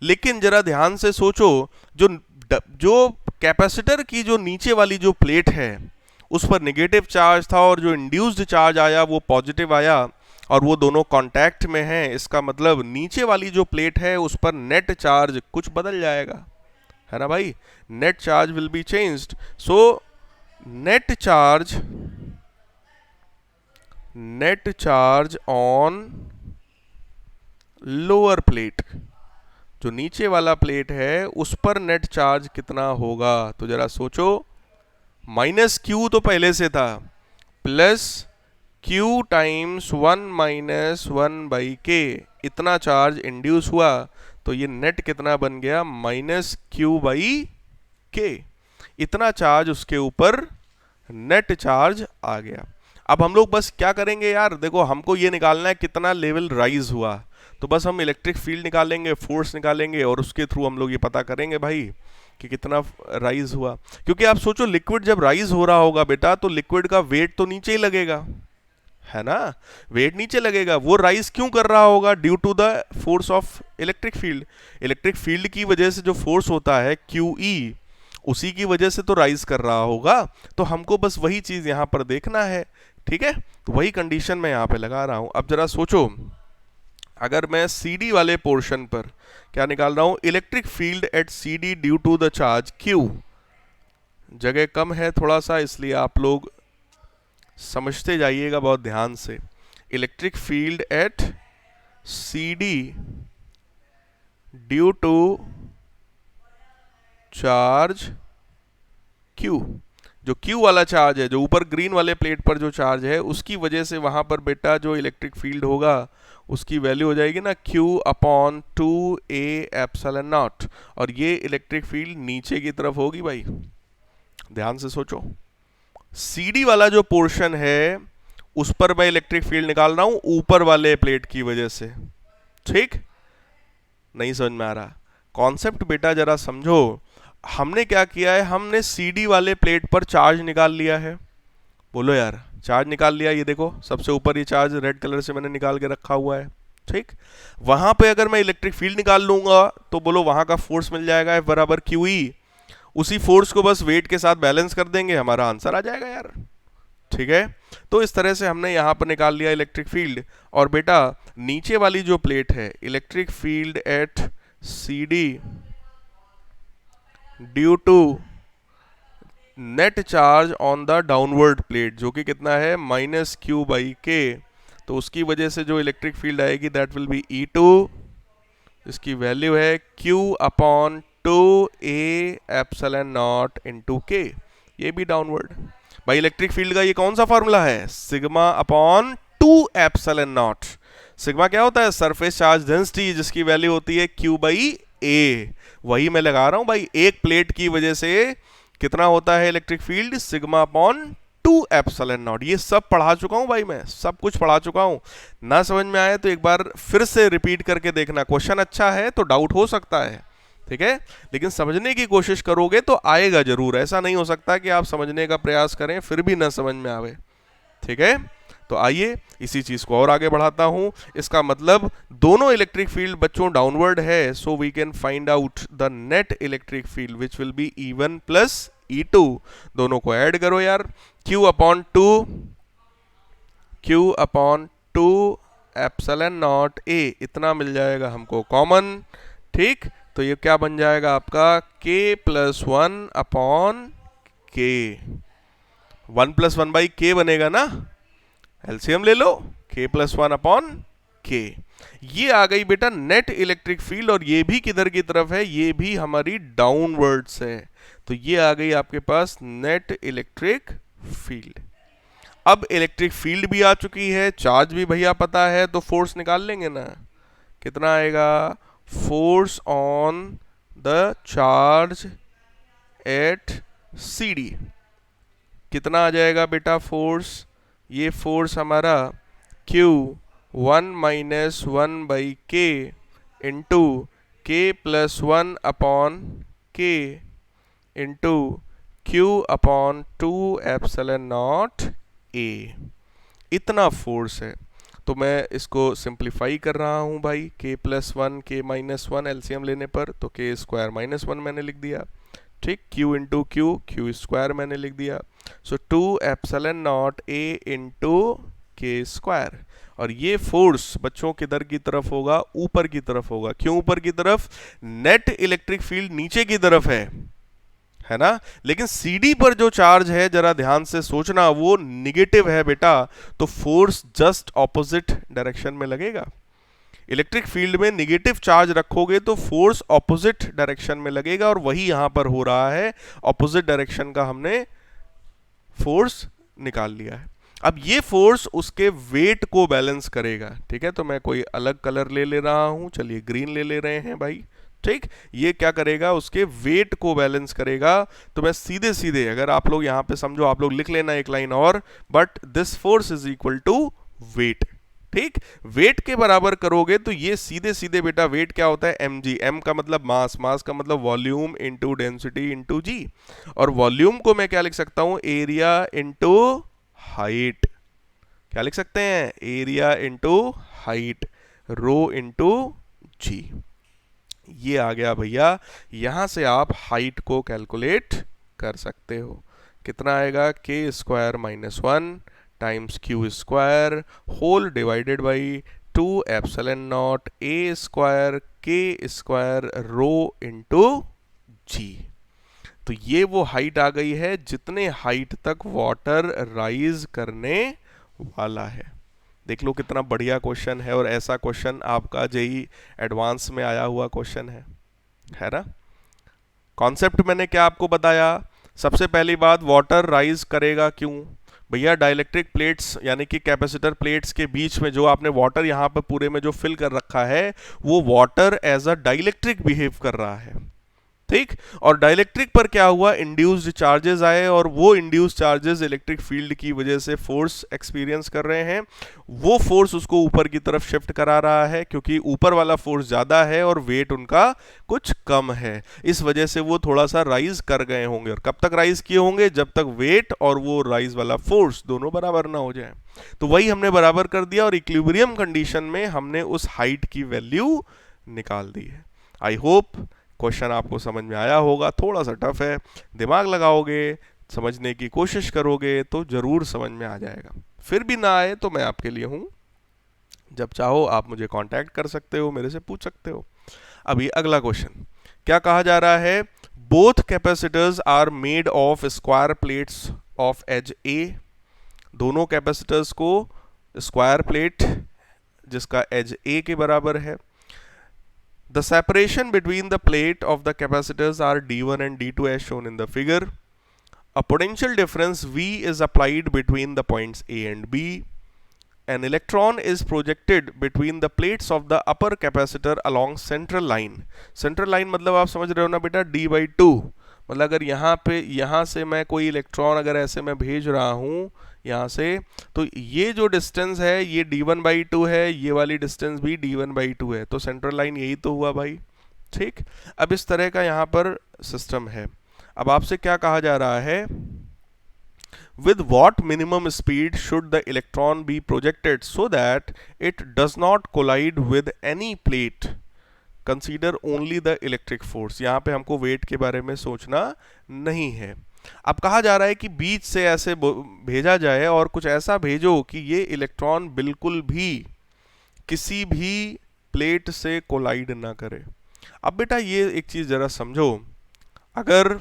लेकिन जरा ध्यान से सोचो, जो कैपेसिटर की जो नीचे वाली जो प्लेट है उस पर नेगेटिव चार्ज था और जो इंड्यूस्ड चार्ज आया वो पॉजिटिव आया, और वो दोनों कांटेक्ट में हैं. इसका मतलब नीचे वाली जो प्लेट है उस पर नेट चार्ज कुछ बदल जाएगा, है ना भाई. Net charge will be changed. So net charge on lower plate, जो नीचे वाला प्लेट है उस पर नेट चार्ज कितना होगा? तो जरा सोचो, माइनस क्यू तो पहले से था, plus Q times 1 minus 1 by के. इतना चार्ज इंड्यूस हुआ, तो ये नेट कितना बन गया? माइनस क्यू बाई के. इतना चार्ज उसके ऊपर नेट चार्ज आ गया. अब हम लोग बस क्या करेंगे यार, देखो हमको ये निकालना है कितना लेवल राइज हुआ, तो बस हम इलेक्ट्रिक फील्ड निकालेंगे, फोर्स निकालेंगे और उसके थ्रू हम लोग ये पता करेंगे भाई कि कितना राइज हुआ। क्योंकि आप सोचो लिक्विड जब राइज हो रहा होगा बेटा तो लिक्विड का वेट तो नीचे ही लगेगा, है ना, वेट नीचे लगेगा। वो राइज क्यों कर रहा होगा? Due to the force of electric field. Electric field की वजह से जो फोर्स होता है QE, उसी की वजह से तो राइज कर रहा होगा। तो हमको बस वही चीज यहां पर देखना है, ठीक है, तो वही कंडीशन मैं यहां पे लगा रहा हूं। अब जरा सोचो, अगर मैं CD वाले पोर्शन पर क्या निकाल रहा हूं, electric field at CD due to the charge Q। जगह कम है थोड़ा सा, इसलिए आप लोग समझते जाइएगा बहुत ध्यान से। Electric field at CD due to charge Q, जो Q वाला चार्ज है, जो ऊपर ग्रीन वाले प्लेट पर जो चार्ज है, उसकी वजह से वहां पर बेटा जो इलेक्ट्रिक फील्ड होगा उसकी वैल्यू हो जाएगी ना Q/2A∁0। और ये इलेक्ट्रिक फील्ड नीचे की तरफ होगी भाई, ध्यान से सोचो। CD वाला जो पोर्शन है उस पर मैं इलेक्ट्रिक फील्ड निकाल रहा हूं ऊपर वाले प्लेट की वजह से, ठीक? नहीं समझ में आ रहा कॉन्सेप्ट बेटा, जरा समझो। हमने क्या किया है, हमने CD वाले प्लेट पर चार्ज निकाल लिया है। बोलो यार, चार्ज निकाल लिया, ये देखो सबसे ऊपर ये चार्ज रेड कलर से मैंने निकाल के रखा हुआ है, ठीक। वहां पे अगर मैं इलेक्ट्रिक फील्ड निकाल लूंगा तो बोलो वहां का फोर्स मिल जाएगा F बराबर QE। उसी फोर्स को बस वेट के साथ बैलेंस कर देंगे, हमारा आंसर आ जाएगा यार, ठीक है। तो इस तरह से हमने यहां पर निकाल लिया इलेक्ट्रिक फील्ड। और बेटा नीचे वाली जो प्लेट है, electric field at CD due to net charge on the downward plate, जो कि कितना है -Q/K, तो उसकी वजह से जो इलेक्ट्रिक फील्ड आएगी दैट विल बी E2। इसकी वैल्यू है Q/2A∁0 ये भी डाउनवर्ड। भाई इलेक्ट्रिक फील्ड का ये कौन सा फॉर्मूला है? σ/2ε0। सिग्मा क्या होता है? सरफेस चार्ज डेंसिटी, जिसकी वैल्यू होती है Q/A। वही मैं लगा रहा हूं भाई, एक प्लेट की वजह से कितना होता है इलेक्ट्रिक फील्ड? σ/2ε0। ये सब पढ़ा चुका हूं भाई, मैं सब कुछ पढ़ा चुका हूं। ना समझ में आए तो एक बार फिर से रिपीट करके देखना, क्वेश्चन अच्छा है तो डाउट हो सकता है, ठीक है, लेकिन समझने की कोशिश करोगे तो आएगा जरूर। ऐसा नहीं हो सकता कि आप समझने का प्रयास करें फिर भी ना समझ में आवे, ठीक है। तो आइए इसी चीज को और आगे बढ़ाता हूं। इसका मतलब दोनों इलेक्ट्रिक फील्ड बच्चों डाउनवर्ड है, so we can find out the net electric field which will be E1 plus E2। दोनों को ऐड करो यार, Q/2ε0A इतना मिल जाएगा हमको कॉमन, ठीक। तो ये क्या बन जाएगा आपका K+1/K, 1 + 1/K बनेगा ना, एलसीएम ले लो, K+1/K। ये आ गई बेटा नेट इलेक्ट्रिक फील्ड, और ये भी किधर की तरफ है? ये भी हमारी डाउनवर्ड्स है। तो ये आ गई आपके पास नेट इलेक्ट्रिक फील्ड। अब इलेक्ट्रिक फील्ड भी आ चुकी है, चार्ज भी भैया पता है, तो फोर्स निकाल लेंगे ना। कितना आएगा? Force on the charge at CD कितना आ जाएगा बेटा फोर्स? ये फोर्स हमारा Q1 - 1/K into K+1/K into Q/2ε0A, इतना फोर्स है। तो मैं इसको सिंप्लीफाई कर रहा हूं भाई, K+1 K-1 एलसीएम लेने पर तो K² - 1 मैंने लिख दिया, ठीक। Q इंटू Q² मैंने लिख दिया, सो 2ε0A इंटू K²। और ये फोर्स बच्चों किधर की तरफ होगा? ऊपर की तरफ होगा। क्यों ऊपर की तरफ? नेट इलेक्ट्रिक फील्ड नीचे की तरफ है ना। लेकिन CD पर जो चार्ज है, जरा ध्यान से सोचना, वो निगेटिव है बेटा, तो फोर्स जस्ट ऑपोजिट डायरेक्शन में लगेगा। इलेक्ट्रिक फील्ड में निगेटिव चार्ज रखोगे तो फोर्स ऑपोजिट डायरेक्शन में लगेगा, और वही यहां पर हो रहा है। ऑपोजिट डायरेक्शन का हमने फोर्स निकाल लिया है। अब ये फोर्स उसके वेट को बैलेंस करेगा, ठीक है। तो मैं कोई अलग कलर ले रहा हूं, चलिए ग्रीन ले रहे हैं भाई, ठीक, ये क्या करेगा, उसके वेट को बैलेंस करेगा। तो मैं सीधे सीधे, अगर आप लोग यहां पे समझो, आप लोग लिख लेना एक लाइन और, but this force is equal to weight. ठीक, वेट के बराबर करोगे तो ये सीधे सीधे बेटा वेट क्या होता है, mg, m का मतलब मास, मास का मतलब वॉल्यूम इंटू डेंसिटी इंटू जी, और वॉल्यूम को मैं क्या लिख सकता हूं, एरिया इंटू हाइट। क्या लिख सकते हैं, एरिया इंटू हाइट, रो इंटू जी। ये आ गया भैया, यहां से आप हाइट को कैलकुलेट कर सकते हो। कितना आएगा, K square minus 1 times Q square whole divided by 2 epsilon not a square K square rho into g. तो ये वो हाइट आ गई है जितने हाइट तक वाटर राइज करने वाला है। देख लो कितना बढ़िया क्वेश्चन है, और ऐसा क्वेश्चन आपका जेई एडवांस में आया हुआ क्वेश्चन है ना। कॉन्सेप्ट मैंने क्या आपको बताया, सबसे पहली बात, वाटर राइज करेगा क्यों भैया, डाइलेक्ट्रिक प्लेट्स यानी कि कैपेसिटर प्लेट्स के बीच में जो आपने वाटर यहाँ पर पूरे में जो फिल कर रखा है, वो water as a dielectric behave कर रहा है। ठीक, और डाइलेक्ट्रिक पर क्या हुआ, इंड्यूस्ड चार्जेस आए, और वो इंड्यूस्ड चार्जेस इलेक्ट्रिक फील्ड की वजह से फोर्स एक्सपीरियंस कर रहे हैं। वो फोर्स उसको ऊपर की तरफ शिफ्ट करा रहा है, क्योंकि ऊपर वाला फोर्स ज्यादा है और वेट उनका कुछ कम है, इस वजह से वो थोड़ा सा राइज कर गए होंगे। और कब तक राइज किए होंगे, जब तक वेट और वो राइज वाला फोर्स दोनों बराबर ना हो जाए। तो वही हमने बराबर कर दिया, और इक्विलिब्रियम कंडीशन में हमने उस हाइट की वैल्यू निकाल दी है। आई होप क्वेश्चन आपको समझ में आया होगा, थोड़ा सा टफ है, दिमाग लगाओगे, समझने की कोशिश करोगे तो जरूर समझ में आ जाएगा। फिर भी ना आए तो मैं आपके लिए हूं, जब चाहो आप मुझे कांटेक्ट कर सकते हो, मेरे से पूछ सकते हो। अभी अगला क्वेश्चन क्या कहा जा रहा है, both capacitors are made of square plates of edge a. दोनों कैपेसिटर्स को स्क्वायर प्लेट जिसका एज ए के बराबर है। The separation between the plate of the capacitors are D1 and D2 as shown in the figure. A potential difference V is applied between the points A and B. An electron is projected between the plates of the upper capacitor along central line. Central line मतलब आप समझ रहे हो ना बेटा, D/2, मतलब अगर यहाँ से मैं कोई इलेक्ट्रॉन अगर ऐसे मैं भेज रहा हूँ यहाँ से, तो ये जो डिस्टेंस है ये D1/2 है, ये वाली डिस्टेंस भी D1/2 है, तो सेंट्रल लाइन यही तो हुआ भाई। ठीक, अब इस तरह का यहाँ पर सिस्टम है। अब आपसे क्या कहा जा रहा है, with what minimum speed should the electron be projected so that it does not collide with any plate, consider only the electric force। यहाँ पे हमको वेट के बारे में सोचना नहीं है। अब कहा जा रहा है कि बीच से ऐसे भेजा जाए, और कुछ ऐसा भेजो कि ये इलेक्ट्रॉन बिल्कुल भी किसी भी प्लेट से कोलाइड ना करे। अब बेटा ये एक चीज जरा समझो, अगर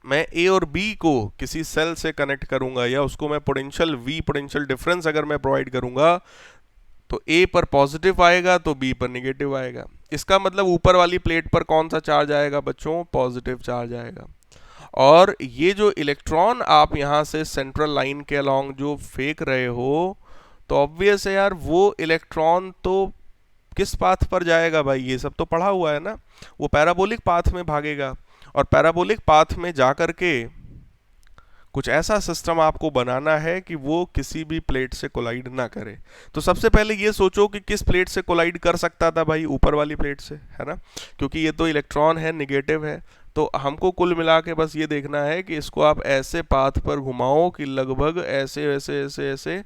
मैं ए और बी को किसी सेल से कनेक्ट करूंगा, या उसको मैं पोटेंशियल वी, पोटेंशियल डिफरेंस अगर मैं प्रोवाइड करूंगा, तो ए पर पॉजिटिव आएगा तो बी पर नेगेटिव आएगा। इसका मतलब ऊपर वाली प्लेट पर कौन सा चार्ज आएगा बच्चों, पॉजिटिव चार्ज आएगा। और ये जो इलेक्ट्रॉन आप यहां से सेंट्रल लाइन के अलोंग जो फेंक रहे हो, तो ऑब्वियस है यार, वो इलेक्ट्रॉन तो किस पाथ पर जाएगा भाई, ये सब तो पढ़ा हुआ है ना, वो पैराबोलिक पाथ में भागेगा। और पैराबोलिक पाथ में जाकर के कुछ ऐसा सिस्टम आपको बनाना है कि वो किसी भी प्लेट से कोलाइड ना करे। तो सबसे पहले ये सोचो कि किस प्लेट से कोलाइड कर सकता था भाई, ऊपर वाली प्लेट से, है ना, क्योंकि ये तो इलेक्ट्रॉन है, निगेटिव है। तो हमको कुल मिला के बस ये देखना है कि इसको आप ऐसे पाथ पर घुमाओ कि लगभग ऐसे ऐसे ऐसे ऐसे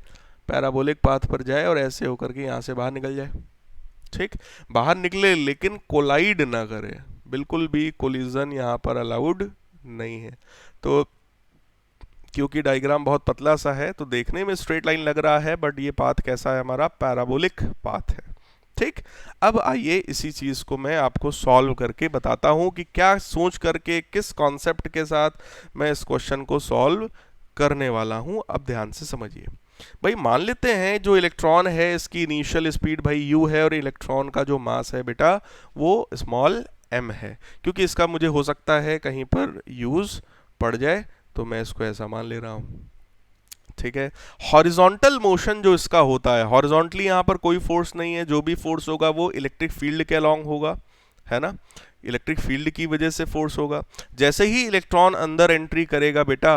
पैराबोलिक पाथ पर जाए, और ऐसे होकर के यहाँ से बाहर निकल जाए। ठीक, बाहर निकले लेकिन कोलाइड ना करे, बिल्कुल भी कोलिजन यहाँ पर अलाउड नहीं है। तो क्योंकि डायग्राम बहुत पतला सा है तो देखने में स्ट्रेट लाइन लग रहा है, बट ये पाथ कैसा है, हमारा पैराबोलिक पाथ है। ठीक, अब आइए इसी चीज को मैं आपको सॉल्व करके बताता हूं कि क्या सोच करके, किस कॉन्सेप्ट के साथ मैं इस क्वेश्चन को सॉल्व करने वाला हूं। अब ध्यान से समझिए भाई, मान लेते हैं जो इलेक्ट्रॉन है इसकी इनिशियल स्पीड भाई u है, और इलेक्ट्रॉन का जो मास है बेटा वो स्मॉल m है, क्योंकि इसका मुझे हो सकता है कहीं पर यूज पड़ जाए, तो मैं इसको ऐसा मान ले रहा हूं। ठीक है, हॉरिजॉन्टल मोशन जो इसका होता है, हॉरिजॉन्टली यहाँ पर कोई फोर्स नहीं है, जो भी फोर्स होगा वो इलेक्ट्रिक फील्ड के अलोंग होगा, है ना, इलेक्ट्रिक फील्ड की वजह से फोर्स होगा। जैसे ही इलेक्ट्रॉन अंदर एंट्री करेगा बेटा,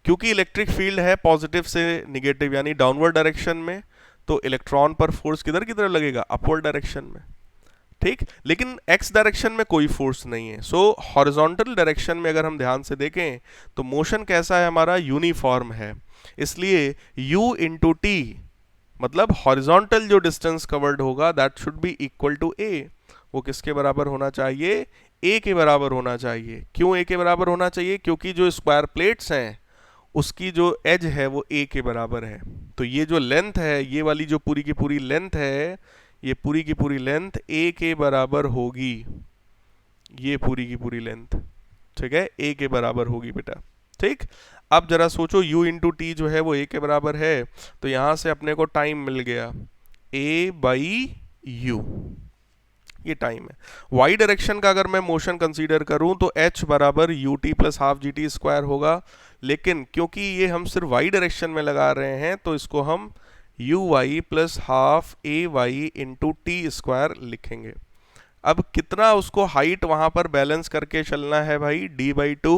क्योंकि इलेक्ट्रिक फील्ड है पॉजिटिव से निगेटिव यानी डाउनवर्ड डायरेक्शन में, तो इलेक्ट्रॉन पर फोर्स किधर की तरफ लगेगा, अपवर्ड डायरेक्शन में, ठीक। लेकिन एक्स डायरेक्शन में कोई फोर्स नहीं है। सो हॉरिजॉन्टल डायरेक्शन में अगर हम ध्यान से देखें तो मोशन कैसा है हमारा, यूनिफॉर्म है। इसलिए u इंटू टी मतलब हॉरिजॉन्टल जो डिस्टेंस कवर्ड होगा that should be equal to a। वो किसके बराबर होना चाहिए, a के बराबर होना चाहिए। क्यों a के बराबर होना चाहिए, क्योंकि जो स्क्वायर प्लेट्स हैं उसकी जो एज है वो a के बराबर है। तो ये जो लेंथ है, ये वाली जो पूरी की पूरी लेंथ है, ये पूरी की पूरी लेंथ a के बराबर होगी। ये पूरी की पूरी लेंथ, ठीक है, a के बराबर होगी बेटा, ठीक। अब जरा सोचो u इंटू टी जो है वो a के बराबर है, तो यहां से अपने को टाइम मिल गया a बाई यू, ये टाइम है। वाई डायरेक्शन का अगर मैं मोशन कंसीडर करूं तो h बराबर U T plus half G T square होगा, लेकिन क्योंकि ये हम सिर्फ वाई डायरेक्शन में लगा रहे हैं तो इसको हम u y plus half a y into t square लिखेंगे। अब कितना उसको हाइट वहां पर बैलेंस करके चलना है भाई, d by two,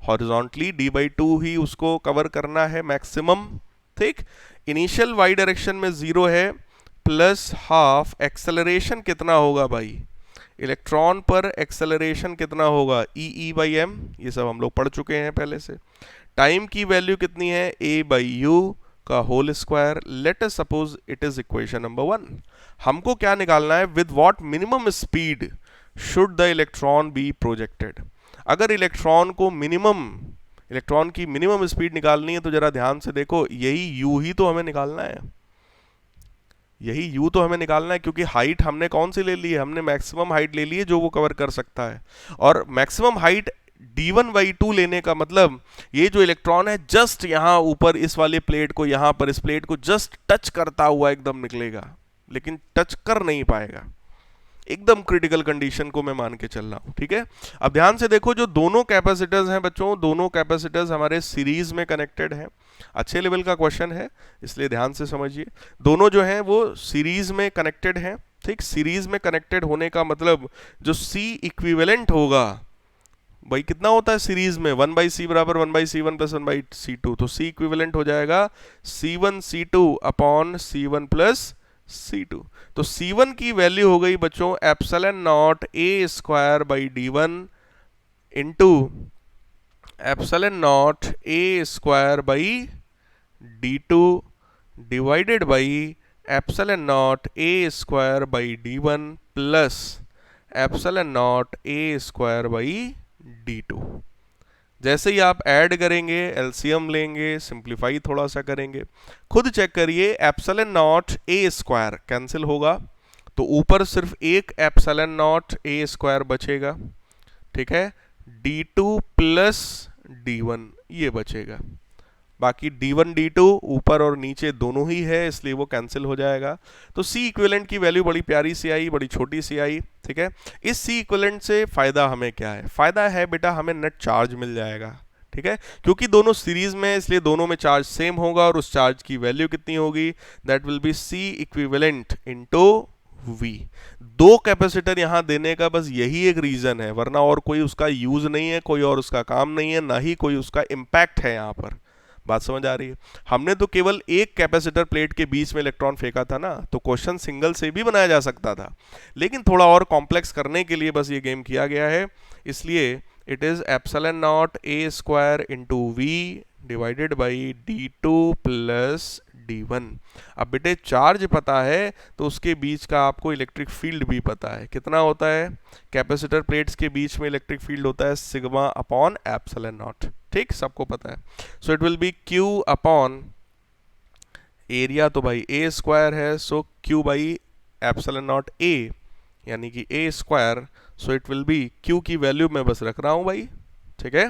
horizontally d by two ही उसको कवर करना है मैक्सिमम, ठीक। इनिशियल वाई डायरेक्शन में 0 है, प्लस हाफ एक्सेलरेशन कितना होगा भाई, इलेक्ट्रॉन पर एक्सेलरेशन कितना होगा, ई बाई एम, ये सब हम लोग पढ़ चुके हैं पहले से। टाइम की वैल्यू कितनी है, a बाई यू का whole square. Let us suppose it is equation number 1। हमको क्या निकालना है, with what minimum speed should the electron be projected. अगर इलेक्ट्रॉन की मिनिमम स्पीड निकालनी है तो जरा ध्यान से देखो, यही u ही तो हमें निकालना है, यही u तो हमें निकालना है, क्योंकि हाइट हमने कौन सी ले ली है, हमने मैक्सिमम हाइट ले ली है जो वो कवर कर सकता है। और maximum height d1 by two लेने का मतलब ये जो इलेक्ट्रॉन है जस्ट यहाँ ऊपर इस वाले प्लेट को, यहाँ पर इस प्लेट को जस्ट टच करता हुआ एकदम निकलेगा, लेकिन टच कर नहीं पाएगा। एकदम क्रिटिकल कंडीशन को मैं मान के चल रहा हूं, ठीक है। अब ध्यान से देखो, जो दोनों कैपेसिटर्स हैं बच्चों, दोनों कैपेसिटर्स हमारे सीरीज में कनेक्टेड हैं। अच्छे लेवल का क्वेश्चन है, इसलिए ध्यान से समझिए। दोनों जो हैं वो सीरीज में कनेक्टेड हैं, ठीक। सीरीज में कनेक्टेड होने का मतलब जो C इक्विवेलेंट होगा भाई, कितना होता है सीरीज में, 1 बाई सी बराबर 1 by C one plus 1 by C two, तो C इक्विवेलेंट हो जाएगा C1 C2 upon C1 plus C2। तो C1 की वैल्यू हो गई बच्चों epsilon not a square by d1 into epsilon not a square by d2 divided by epsilon not a square by d1 plus epsilon not a square by d2। जैसे ही आप add करेंगे, LCM लेंगे, simplify थोड़ा सा करेंगे, खुद check करिए, epsilon not a square cancel होगा, तो ऊपर सिर्फ एक एप्सिलॉन नॉट a स्क्वायर बचेगा, ठीक है। d2 प्लस d1 ये बचेगा, बाकी d1 d2 ऊपर और नीचे दोनों ही है, इसलिए वो कैंसिल हो जाएगा। तो C इक्विवेलेंट की वैल्यू बड़ी प्यारी सी आई, बड़ी छोटी सी आई, ठीक है। इस C इक्विवेलेंट से फायदा हमें क्या है, फायदा है बेटा हमें नेट चार्ज मिल जाएगा, ठीक है। क्योंकि दोनों सीरीज में, इसलिए दोनों में चार्ज सेम होगा, और उस चार्ज की वैल्यू कितनी होगी, that will B C equivalent into V। दो कैपेसिटर यहां देने का बस यही एक रीजन है, वरना और कोई उसका यूज नहीं है, कोई और उसका काम नहीं है, ना ही कोई उसका इम्पैक्ट है यहां पर। बात समझ आ रही है। हमने तो केवल एक कैपेसिटर प्लेट के बीच में इलेक्ट्रॉन फेंका था ना, तो क्वेश्चन सिंगल से भी बनाया जा सकता था, लेकिन थोड़ा और कॉम्प्लेक्स करने के लिए बस ये गेम किया गया है। इसलिए it is epsilon not a square into v divided by d2 plus d1। अब बेटे चार्ज पता है तो उसके बीच का आपको इलेक्ट्रिक फील्ड भी पता है, कितना होता है, कैपेसिटर प्लेट्स के बीच में इलेक्ट्रिक फील्ड होता है सिग्मा अपॉन एप्सिलॉन नॉट, ठीक, सबको पता है। सो it will B Q upon area, तो भाई a स्क्वायर है, सो Q by epsilon not a यानी कि a square. So it will B, Q की वैल्यू मैं बस रख रहा हूं भाई, ठीक है।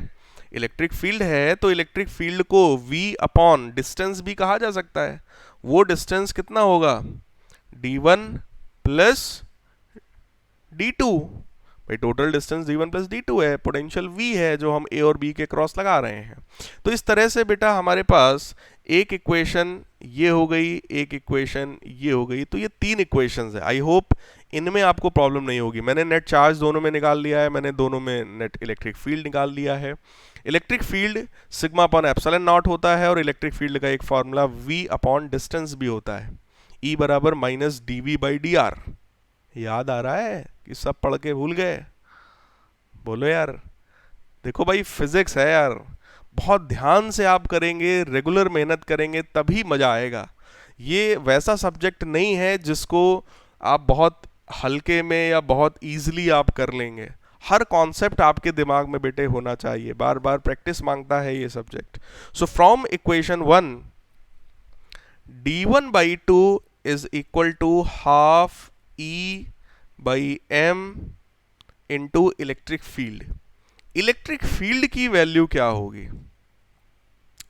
इलेक्ट्रिक फील्ड है तो इलेक्ट्रिक फील्ड को v अपॉन डिस्टेंस भी कहा जा सकता है। वो डिस्टेंस कितना होगा, d1 प्लस d2, भाई total distance d1 plus d2 है, पोटेंशियल v है जो हम a और b के क्रॉस लगा रहे हैं। तो इस तरह से बेटा हमारे पास एक इक्वेशन ये हो गई, एक इक्वेशन ये हो गई, तो ये 3 इक्वेशंस है। आई होप इनमें आपको प्रॉब्लम नहीं होगी। मैंने नेट चार्ज दोनों में निकाल लिया है, मैंने दोनों में नेट इलेक्ट्रिक फील्ड निकाल लिया है। Electric field sigma upon epsilon not होता है, और इलेक्ट्रिक फील्ड का एक फॉर्मूला v अपॉन डिस्टेंस भी होता है, E बराबर माइनस dv/dr। याद आ रहा है कि सब पढ़ के भूल गए? बोलो यार। देखो भाई, फिजिक्स है यार, बहुत ध्यान से आप करेंगे, रेगुलर मेहनत करेंगे तभी मजा आएगा। ये वैसा सब्जेक्ट नहीं है जिसको आप बहुत हल्के में या बहुत इजीली आप कर लेंगे। हर कॉन्सेप्ट आपके दिमाग में बेटे होना चाहिए, बार बार प्रैक्टिस मांगता है ये subject. So from equation 1, d1/2 is equal to half E/m into electric field. Electric field की वैल्यू क्या होगी?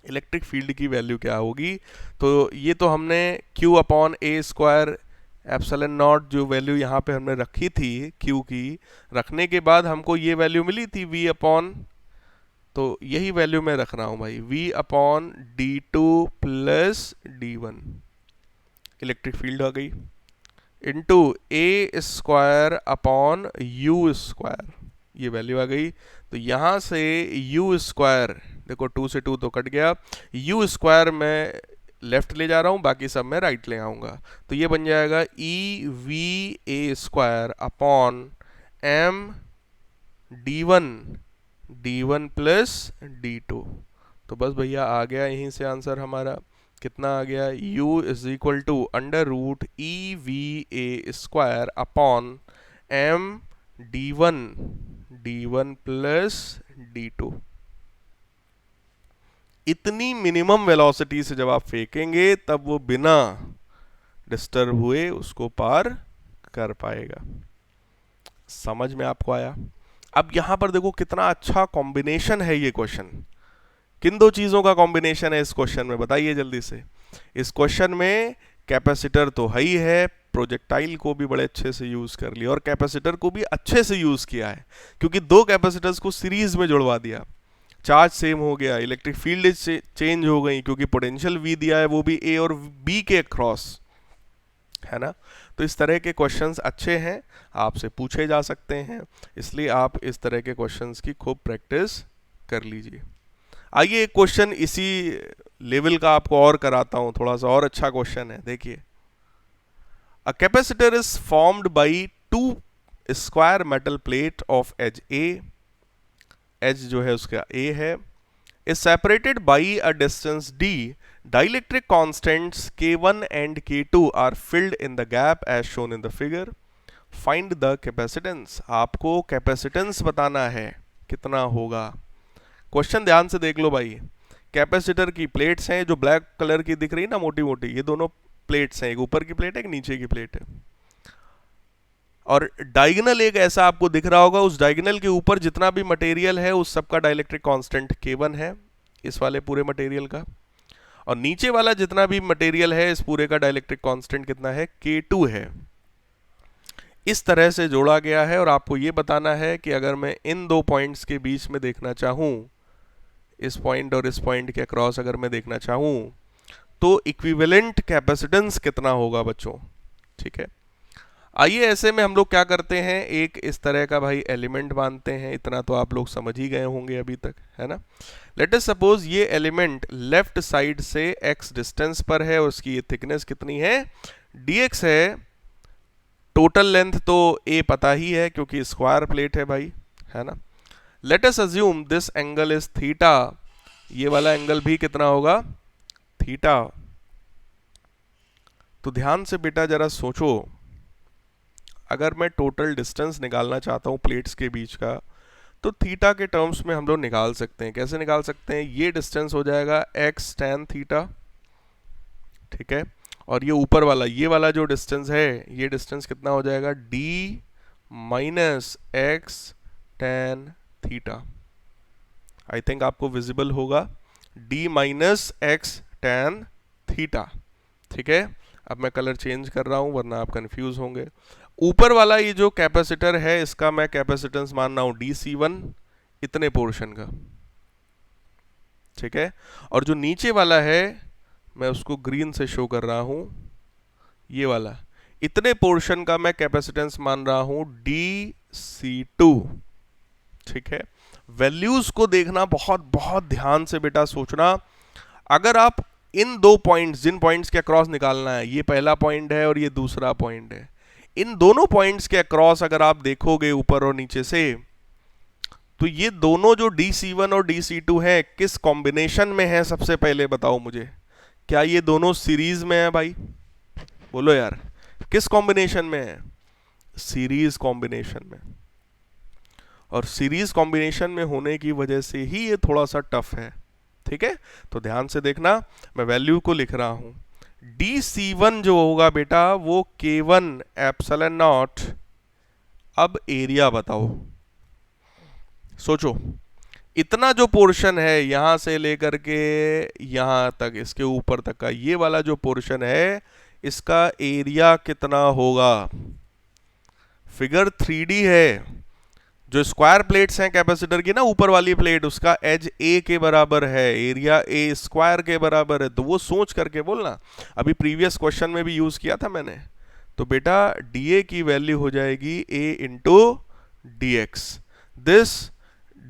इलेक्ट्रिक फील्ड की वैल्यू क्या होगी? तो ये तो हमने q upon a square epsilon not जो वैल्यू यहाँ पे हमने रखी थी q की, रखने के बाद हमको ये वैल्यू मिली थी v अपॉन, तो यही वैल्यू मैं रख रहा हूँ भाई, v upon d2 plus d1 electric field आ गई, into a square upon u square, ये वैल्यू आ गई। तो यहाँ से u स्क्वायर, देखो 2 से 2 तो कट गया, u स्क्वायर मैं लेफ्ट ले जा रहा हूँ, बाकी सब मैं राइट ले आऊँगा, तो ये बन जाएगा EVA square upon m d1 plus d2। तो बस भैया आ गया यहीं से आंसर हमारा। कितना आ गया? u is equal to under root EVA square upon m d1 plus d2। इतनी मिनिमम वेलोसिटी से जब आप फेंकेंगे तब वो बिना डिस्टर्ब हुए उसको पार कर पाएगा। समझ में आपको आया? अब यहां पर देखो कितना अच्छा कॉम्बिनेशन है ये क्वेश्चन। किन दो चीजों का कॉम्बिनेशन है इस क्वेश्चन में, बताइए जल्दी से। इस क्वेश्चन में कैपेसिटर तो है ही है, प्रोजेक्टाइल को भी बड़े अच्छे से यूज कर लिया, और कैपेसिटर को भी अच्छे से यूज किया है, क्योंकि दो कैपेसिटर्स को सीरीज में जुड़वा दिया, चार्ज सेम हो गया, इलेक्ट्रिक फील्ड चेंज हो गई, क्योंकि पोटेंशियल V दिया है वो भी A और B के क्रॉस, है ना। तो इस तरह के क्वेश्चंस अच्छे हैं, आपसे पूछे जा सकते हैं, इसलिए आप इस तरह के क्वेश्चंस की खूब प्रैक्टिस कर लीजिए। आइए एक क्वेश्चन इसी लेवल का आपको और कराता हूं, थोड़ा सा और अच्छा क्वेश्चन है, देखिए। A capacitor is formed by 2 square metal plate of edge A, edge जो है उसका A है, is separated by a distance D। Dielectric constants K1 and K2 are filled in the gap as shown in the figure. Find the capacitance. आपको capacitance बताना है कितना होगा। Question ध्यान से देख लो भाई। कैपेसिटर की प्लेट्स हैं जो ब्लैक कलर की दिख रही है ना, मोटी मोटी, ये दोनों प्लेट्स हैं, एक ऊपर की प्लेट है, एक नीचे की प्लेट है, और डायगोनल एक ऐसा आपको दिख रहा होगा, उस डायगोनल के ऊपर जितना भी मटेरियल है उस सबका डाइलेक्ट्रिक कांस्टेंट K1 है, इस वाले पूरे मटेरियल का, और नीचे वाला जितना भी मटेरियल है इस पूरे का डाइलेक्ट्रिक कांस्टेंट कितना है? K2 है। इस तरह से जोड़ा गया है, और आपको ये बताना है कि अगर मैं इन दो पॉइंट्स के बीच में देखना चाहूं, इस पॉइंट और इस पॉइंट के अक्रॉस अगर मैं देखना चाहूं, तो इक्विवेलेंट कैपेसिटेंस कितना होगा बच्चों, ठीक है। आइए ऐसे में हम लोग क्या करते हैं, एक इस तरह का भाई एलिमेंट बांधते हैं, इतना तो आप लोग समझ ही गए होंगे अभी तक, है ना। लेट अस सपोज ये एलिमेंट लेफ्ट साइड से x डिस्टेंस पर है, और उसकी ये थिकनेस कितनी है? dx है। टोटल लेंथ तो a पता ही है क्योंकि स्क्वायर प्लेट है भाई, है ना। Let us assume this angle is theta, ये वाला एंगल भी कितना होगा? थीटा। तो ध्यान से बेटा जरा सोचो, अगर मैं टोटल डिस्टेंस निकालना चाहता हूं प्लेट्स के बीच का, तो थीटा के टर्म्स में हम लोग निकाल सकते हैं। कैसे निकाल सकते हैं? ये डिस्टेंस हो जाएगा x tan थीटा, ठीक है, और ये ऊपर वाला, ये वाला जो डिस्टेंस है, ये डिस्टेंस कितना हो जाएगा? d minus x tan theta. I think आपको विजिबल होगा, d minus x tan theta, ठीक है। अब मैं कलर चेंज कर रहा हूं वरना आप कंफ्यूज होंगे। ऊपर वाला ये जो कैपेसिटर है इसका मैं कैपेसिटेंस मान रहा हूं dC1, इतने पोर्शन का, ठीक है, और जो नीचे वाला है मैं उसको ग्रीन से शो कर रहा हूं, ये वाला, इतने पोर्शन का मैं कैपेसिटेंस मान रहा हूं DC2। ठीक है, वैल्यूज को देखना बहुत बहुत ध्यान से बेटा, सोचना। अगर आप इन दो पॉइंट्स, जिन पॉइंट्स के अक्रॉस निकालना है, ये पहला पॉइंट है और ये दूसरा पॉइंट है, इन दोनों पॉइंट्स के अक्रॉस अगर आप देखोगे ऊपर और नीचे से, तो ये दोनों जो DC1 और DC2 है किस कॉम्बिनेशन में है, सबसे पहले बताओ मुझे। क्या ये दोनों सीरीज में है भाई? बोलो यार, किस कॉम्बिनेशन में है? सीरीज कॉम्बिनेशन में। और सीरीज कॉम्बिनेशन में होने की वजह से ही ये थोड़ा सा टफ है। ठीक है, तो ध्यान से देखना, मैं वैल्यू को लिख रहा हूं। DC1 जो होगा बेटा वो K1 एप्सिलॉन नॉट। अब एरिया बताओ, सोचो, इतना जो पोर्शन है यहां से लेकर के यहां तक, इसके ऊपर तक का ये वाला जो पोर्शन है, इसका एरिया कितना होगा? फिगर 3D है। जो स्क्वायर प्लेट्स हैं कैपेसिटर की ना, ऊपर वाली प्लेट, उसका एज A के बराबर है, एरिया A स्क्वायर के बराबर है। तो वो सोच करके बोलना, अभी प्रीवियस क्वेश्चन में भी यूज किया था मैंने। तो बेटा DA की वैल्यू हो जाएगी A into DX, this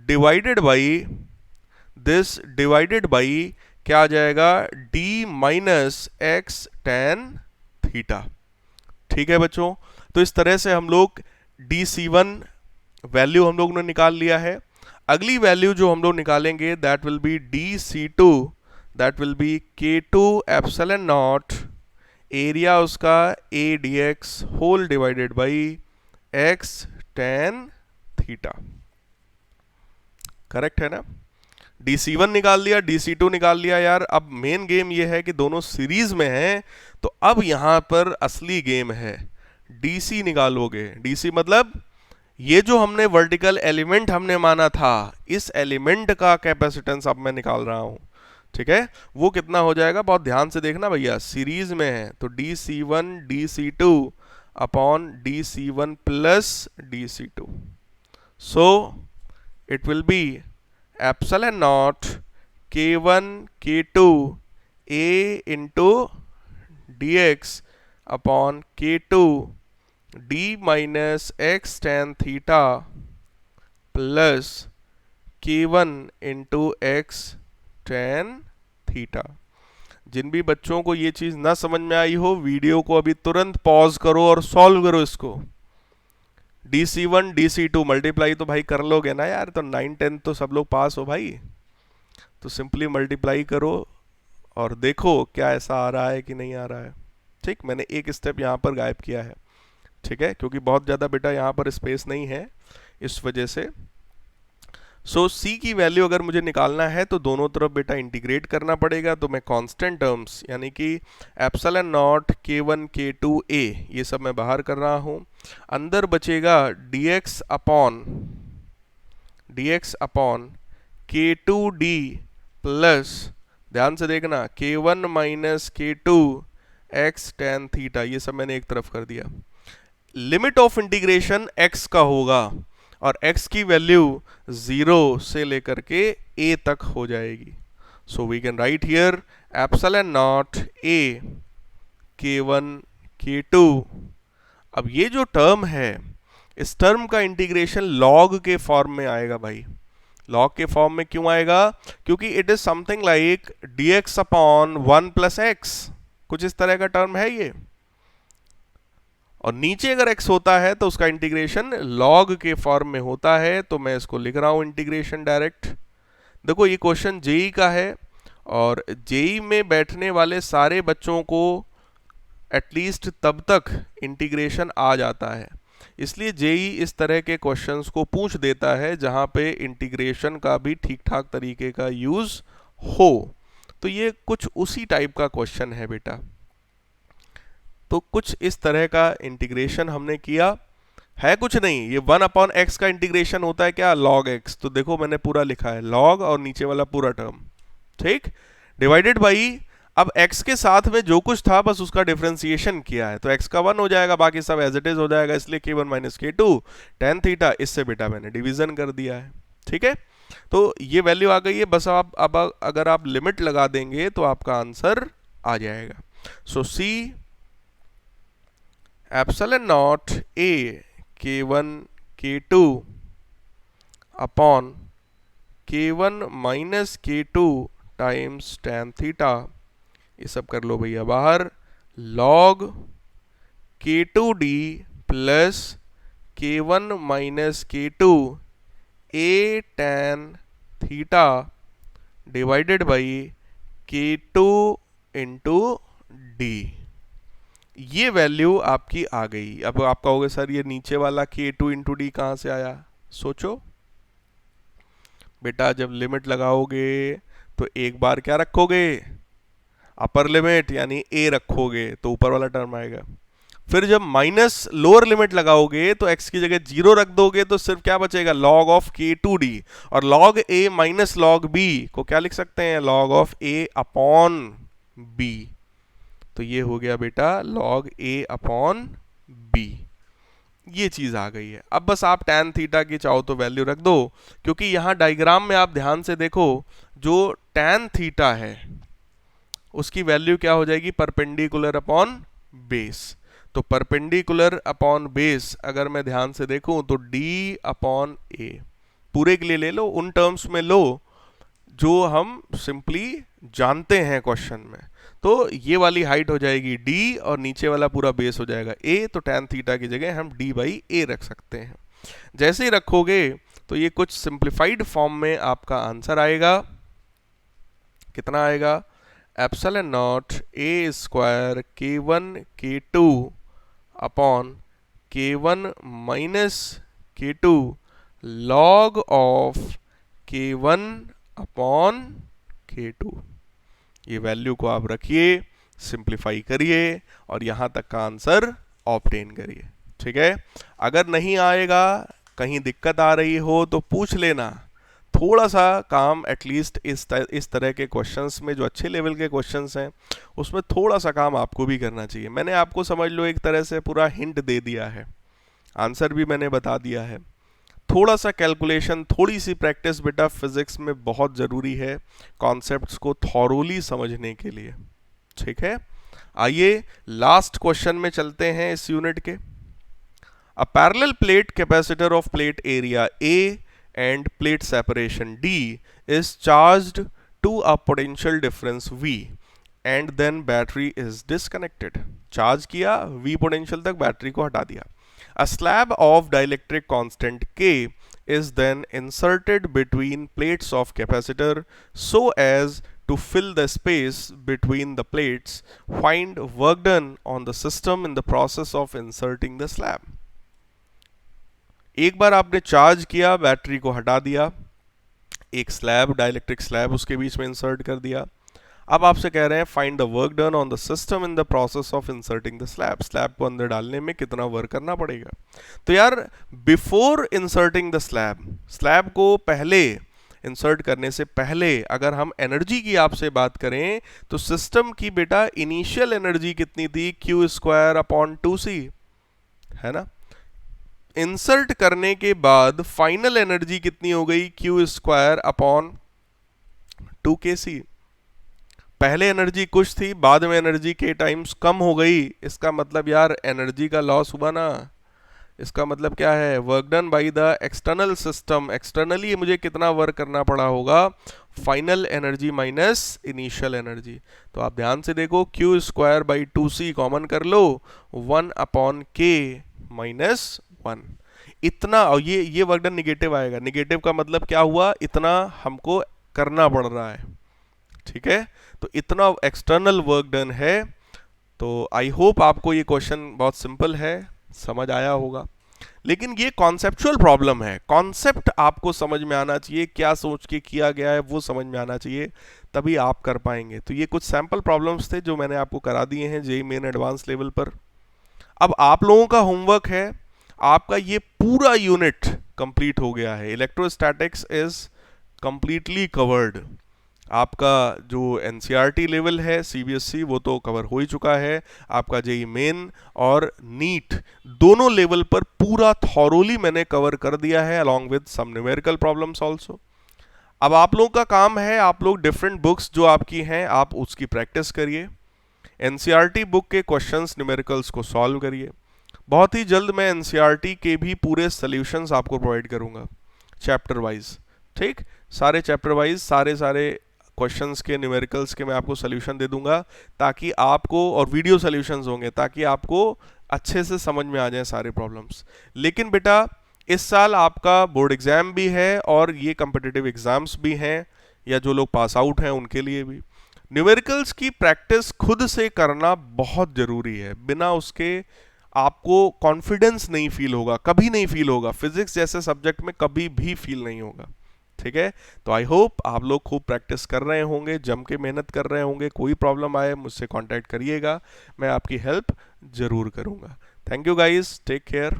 divided by क्या आ जाएगा? D minus x tan theta. ठीक है बच्चों, तो इस तरह से हम लोग DC1 वैल्यू हम लोग ने निकाल लिया है। अगली वैल्यू जो हम लोग निकालेंगे that will be DC2, that will be K2 epsilon naught, area उसका A dx whole divided by x tan theta. Correct है ना? DC1 निकाल लिया, DC2 निकाल लिया यार। अब मेन गेम ये है कि दोनों सीरीज में हैं, तो अब यहां पर असली गेम है, DC निकालोगे। DC मतलब ये जो हमने वर्टिकल एलिमेंट हमने माना था, इस एलिमेंट का कैपेसिटेंस अब मैं निकाल रहा हूं। ठीक है, वो कितना हो जाएगा बहुत ध्यान से देखना भैया, सीरीज में है तो DC1 DC2 upon DC1 plus DC2, so it will be epsilon not K1 K2 A into DX upon K2 D minus x tan theta plus K1 into x tan theta. जिन भी बच्चों को ये चीज ना समझ में आई हो, वीडियो को अभी तुरंत पॉज करो और सॉल्व करो इसको। DC1 DC2 मल्टीप्लाई तो भाई कर लोगे ना यार, तो 9 10 तो सब लोग पास हो भाई। तो सिंपली मल्टीप्लाई करो और देखो क्या ऐसा आ रहा है कि नहीं आ रहा है। ठीक, मैंने एक स्टेप यहाँ पर गायब किया है। ठीक है, क्योंकि बहुत ज़्यादा बेटा यहाँ पर स्पेस नहीं है, इस वजह से। सो C की वैल्यू अगर मुझे निकालना है तो दोनों तरफ बेटा इंटीग्रेट करना पड़ेगा। तो मैं कांस्टेंट टर्म्स यानी कि epsilon not K1 K2 A ये सब मैं बाहर कर रहा हूँ। अंदर बचेगा dx अपॉन K2D प्लस, ध्यान से देखना, K1 minus K2 x tan theta, ये सब मैंने एक तरफ कर दिया। लिमिट ऑफ इंटीग्रेशन x का होगा और x की वैल्यू 0 से लेकर के a तक हो जाएगी। So we can write here epsilon not a K1 K2। अब ये जो टर्म है, इस टर्म का इंटीग्रेशन लॉग के फॉर्म में आएगा भाई। लॉग के फॉर्म में क्यों आएगा? क्योंकि it is something like dx upon 1 plus x, कुछ इस तरह का टर्म है ये। और नीचे अगर x होता है तो उसका इंटीग्रेशन log के फॉर्म में होता है। तो मैं इसको लिख रहा हूं इंटीग्रेशन डायरेक्ट। देखो ये क्वेश्चन जेई का है और जेई में बैठने वाले सारे बच्चों को एटलीस्ट तब तक इंटीग्रेशन आ जाता है, इसलिए जेई इस तरह के क्वेश्चंस को पूछ देता है जहां पे इंटीग्रेशन का भी ठीक ठाक तरीके का यूज हो। तो ये कुछ उसी टाइप का क्वेश्चन है बेटा। तो कुछ इस तरह का इंटीग्रेशन हमने किया है, कुछ नहीं, ये 1 अपॉन एक्स का इंटीग्रेशन होता है क्या? log x। तो देखो मैंने पूरा लिखा है log और नीचे वाला पूरा टर्म, ठीक, डिवाइडेड बाई, अब x के साथ में जो कुछ था बस उसका डिफरेंशिएशन किया है, तो x का 1 हो जाएगा, बाकी सब एज इट इज हो जाएगा, इसलिए K1 minus K2 tan theta, इससे बेटा मैंने डिवीजन कर दिया है। ठीक है, तो ये वैल्यू आ गई है। बस आप अब अगर आप लिमिट लगा देंगे तो आपका आंसर आ जाएगा। So C epsilon not A K1 K2 upon K1 minus K2 times tan theta, ये सब कर लो भैया बाहर, log K2D plus K1 minus K2 A tan theta divided by K2 into D. ये वैल्यू आपकी आ गई। अब आप कहोगे सर ये नीचे वाला K2 इंटू डी कहाँ से आया? सोचो बेटा, जब लिमिट लगाओगे तो एक बार क्या रखोगे? अपर लिमिट यानी a रखोगे तो ऊपर वाला टर्म आएगा। फिर जब माइनस लोअर लिमिट लगाओगे तो x की जगह 0 रख दोगे तो सिर्फ क्या बचेगा? log of K2D। और log a minus log b को क्या लिख सकते हैं? log of a upon b। तो ये हो गया बेटा log a अपॉन b। ये चीज आ गई है। अब बस आप tan थीटा की चाहो तो वैल्यू रख दो, क्योंकि यहां डायग्राम में आप ध्यान से देखो, जो tan थीटा है उसकी वैल्यू क्या हो जाएगी? Perpendicular upon base. तो परपेंडिकुलर अपॉन बेस अगर मैं ध्यान से देखूं तो d अपॉन a, पूरे के लिए ले लो, उन टर्म्स में लो जो हम सिंपली जानते हैं क्वेश्चन में। तो ये वाली हाइट हो जाएगी d और नीचे वाला पूरा बेस हो जाएगा a। तो tan थीटा की जगह हम d बाई a रख सकते हैं। जैसे ही रखोगे तो ये कुछ सिंप्लीफाइड फॉर्म में आपका आंसर आएगा। कितना आएगा? Epsilon not a square K1 K2 upon K1 minus K2 log of K1 upon K2। ये वैल्यू को आप रखिए, सिंप्लीफाई करिए और यहां तक का आंसर ऑब्टेन करिए। ठीक है, अगर नहीं आएगा, कहीं दिक्कत आ रही हो तो पूछ लेना। थोड़ा सा काम एटलीस्ट इस तरह के क्वेश्चंस में, जो अच्छे लेवल के क्वेश्चंस हैं उसमें थोड़ा सा काम आपको भी करना चाहिए। मैंने आपको समझ लो एक तरह से पूरा हिंट दे दिया है, आंसर भी मैंने बता दिया है। थोड़ा सा कैलकुलेशन, थोड़ी सी प्रैक्टिस बेटा फिजिक्स में बहुत ज़रूरी है कॉन्सेप्ट्स को थॉरोली समझने के लिए। ठीक है, आइए लास्ट क्वेश्चन में चलते हैं इस यूनिट के। A parallel plate capacitor of plate area A and plate separation D is charged to a potential difference V and then battery is disconnected। Charge किया, V पोटेंशियल तक बैटरी को हटा दिया। A slab of dielectric constant K is then inserted between plates of capacitor so as to fill the space between the plates. Find work done on the system in the process of inserting the slab। एक बार आपने charge किया, battery को हटा दिया, एक slab, dielectric slab उसके बीच में insert कर दिया। अब आपसे कह रहे हैं find the work done on the system in the process of inserting the slab. Slab को अंदर डालने में कितना वर्क करना पड़ेगा? तो यार before inserting the slab, slab को पहले इंसर्ट करने से पहले अगर हम एनर्जी की आपसे बात करें तो सिस्टम की बेटा इनिशियल एनर्जी कितनी थी? Q स्क्वायर अपॉन 2C, है ना। इंसर्ट करने के बाद फाइनल एनर्जी कितनी हो गई? Q square upon 2kc। पहले एनर्जी कुछ थी, बाद में एनर्जी के टाइम्स कम हो गई। इसका मतलब यार एनर्जी का लॉस हुआ ना। इसका मतलब क्या है? Work done by the external system. Externally मुझे कितना वर्क करना पड़ा होगा? Final energy minus initial energy. तो आप ध्यान से देखो, Q square by 2C common कर लो, 1 अपॉन K माइनस 1। इतना, और ये वर्क डन निगेटिव आएगा। निगेटिव का मतलब क्या हुआ? इतना हमको करना पड़ रहा है। ठीक है, तो इतना एक्सटर्नल वर्क डन है। तो आई होप आपको ये क्वेश्चन बहुत सिंपल है, समझ आया होगा। लेकिन ये कॉन्सेप्चुअल प्रॉब्लम है, कॉन्सेप्ट आपको समझ में आना चाहिए, क्या सोच के किया गया है वो समझ में आना चाहिए, तभी आप कर पाएंगे। तो ये कुछ सैंपल प्रॉब्लम्स थे जो मैंने आपको करा दिए हैं जेईई मेन एडवांस लेवल पर। अब आप लोगों का होमवर्क है, आपका ये पूरा यूनिट कंप्लीट हो गया है। Electrostatics is completely covered. आपका जो एनसीईआरटी लेवल है सीबीएसई वो तो कवर हो ही चुका है। आपका जेईई मेन और नीट दोनों लेवल पर पूरा थॉरोली मैंने कवर कर दिया है, along with some numerical problems also. अब आप लोगों का काम है, आप लोग डिफरेंट बुक्स जो आपकी हैं आप उसकी प्रैक्टिस करिए। एनसीईआरटी बुक के क्वेश्चंस न्यूमेरिकल्स को सॉल्व करिए। बहुत ही जल्द मैं एनसीईआरटी के भी पूरे सॉल्यूशंस आपको प्रोवाइड करूंगा चैप्टर वाइज। ठीक, सारे चैप्टर वाइज सारे सारे क्वेश्चंस के न्यूमेरिकल्स के मैं आपको सोल्यूशन दे दूंगा, ताकि आपको, और वीडियो सोल्यूशंस होंगे ताकि आपको अच्छे से समझ में आ जाए सारे प्रॉब्लम्स। लेकिन बेटा इस साल आपका बोर्ड एग्जाम भी है और ये कम्पिटिटिव एग्जाम्स भी हैं, या जो लोग पास आउट हैं उनके लिए भी न्यूमेरिकल्स की प्रैक्टिस खुद से करना बहुत जरूरी है। बिना उसके आपको कॉन्फिडेंस नहीं फील होगा, कभी नहीं फील होगा, फिजिक्स जैसे सब्जेक्ट में कभी भी फील नहीं होगा। ठीक है, तो आई होप आप लोग खूब प्रैक्टिस कर रहे होंगे, जम के मेहनत कर रहे होंगे। कोई प्रॉब्लम आए मुझसे कांटेक्ट करिएगा, मैं आपकी हेल्प जरूर करूंगा। Thank you guys, take care.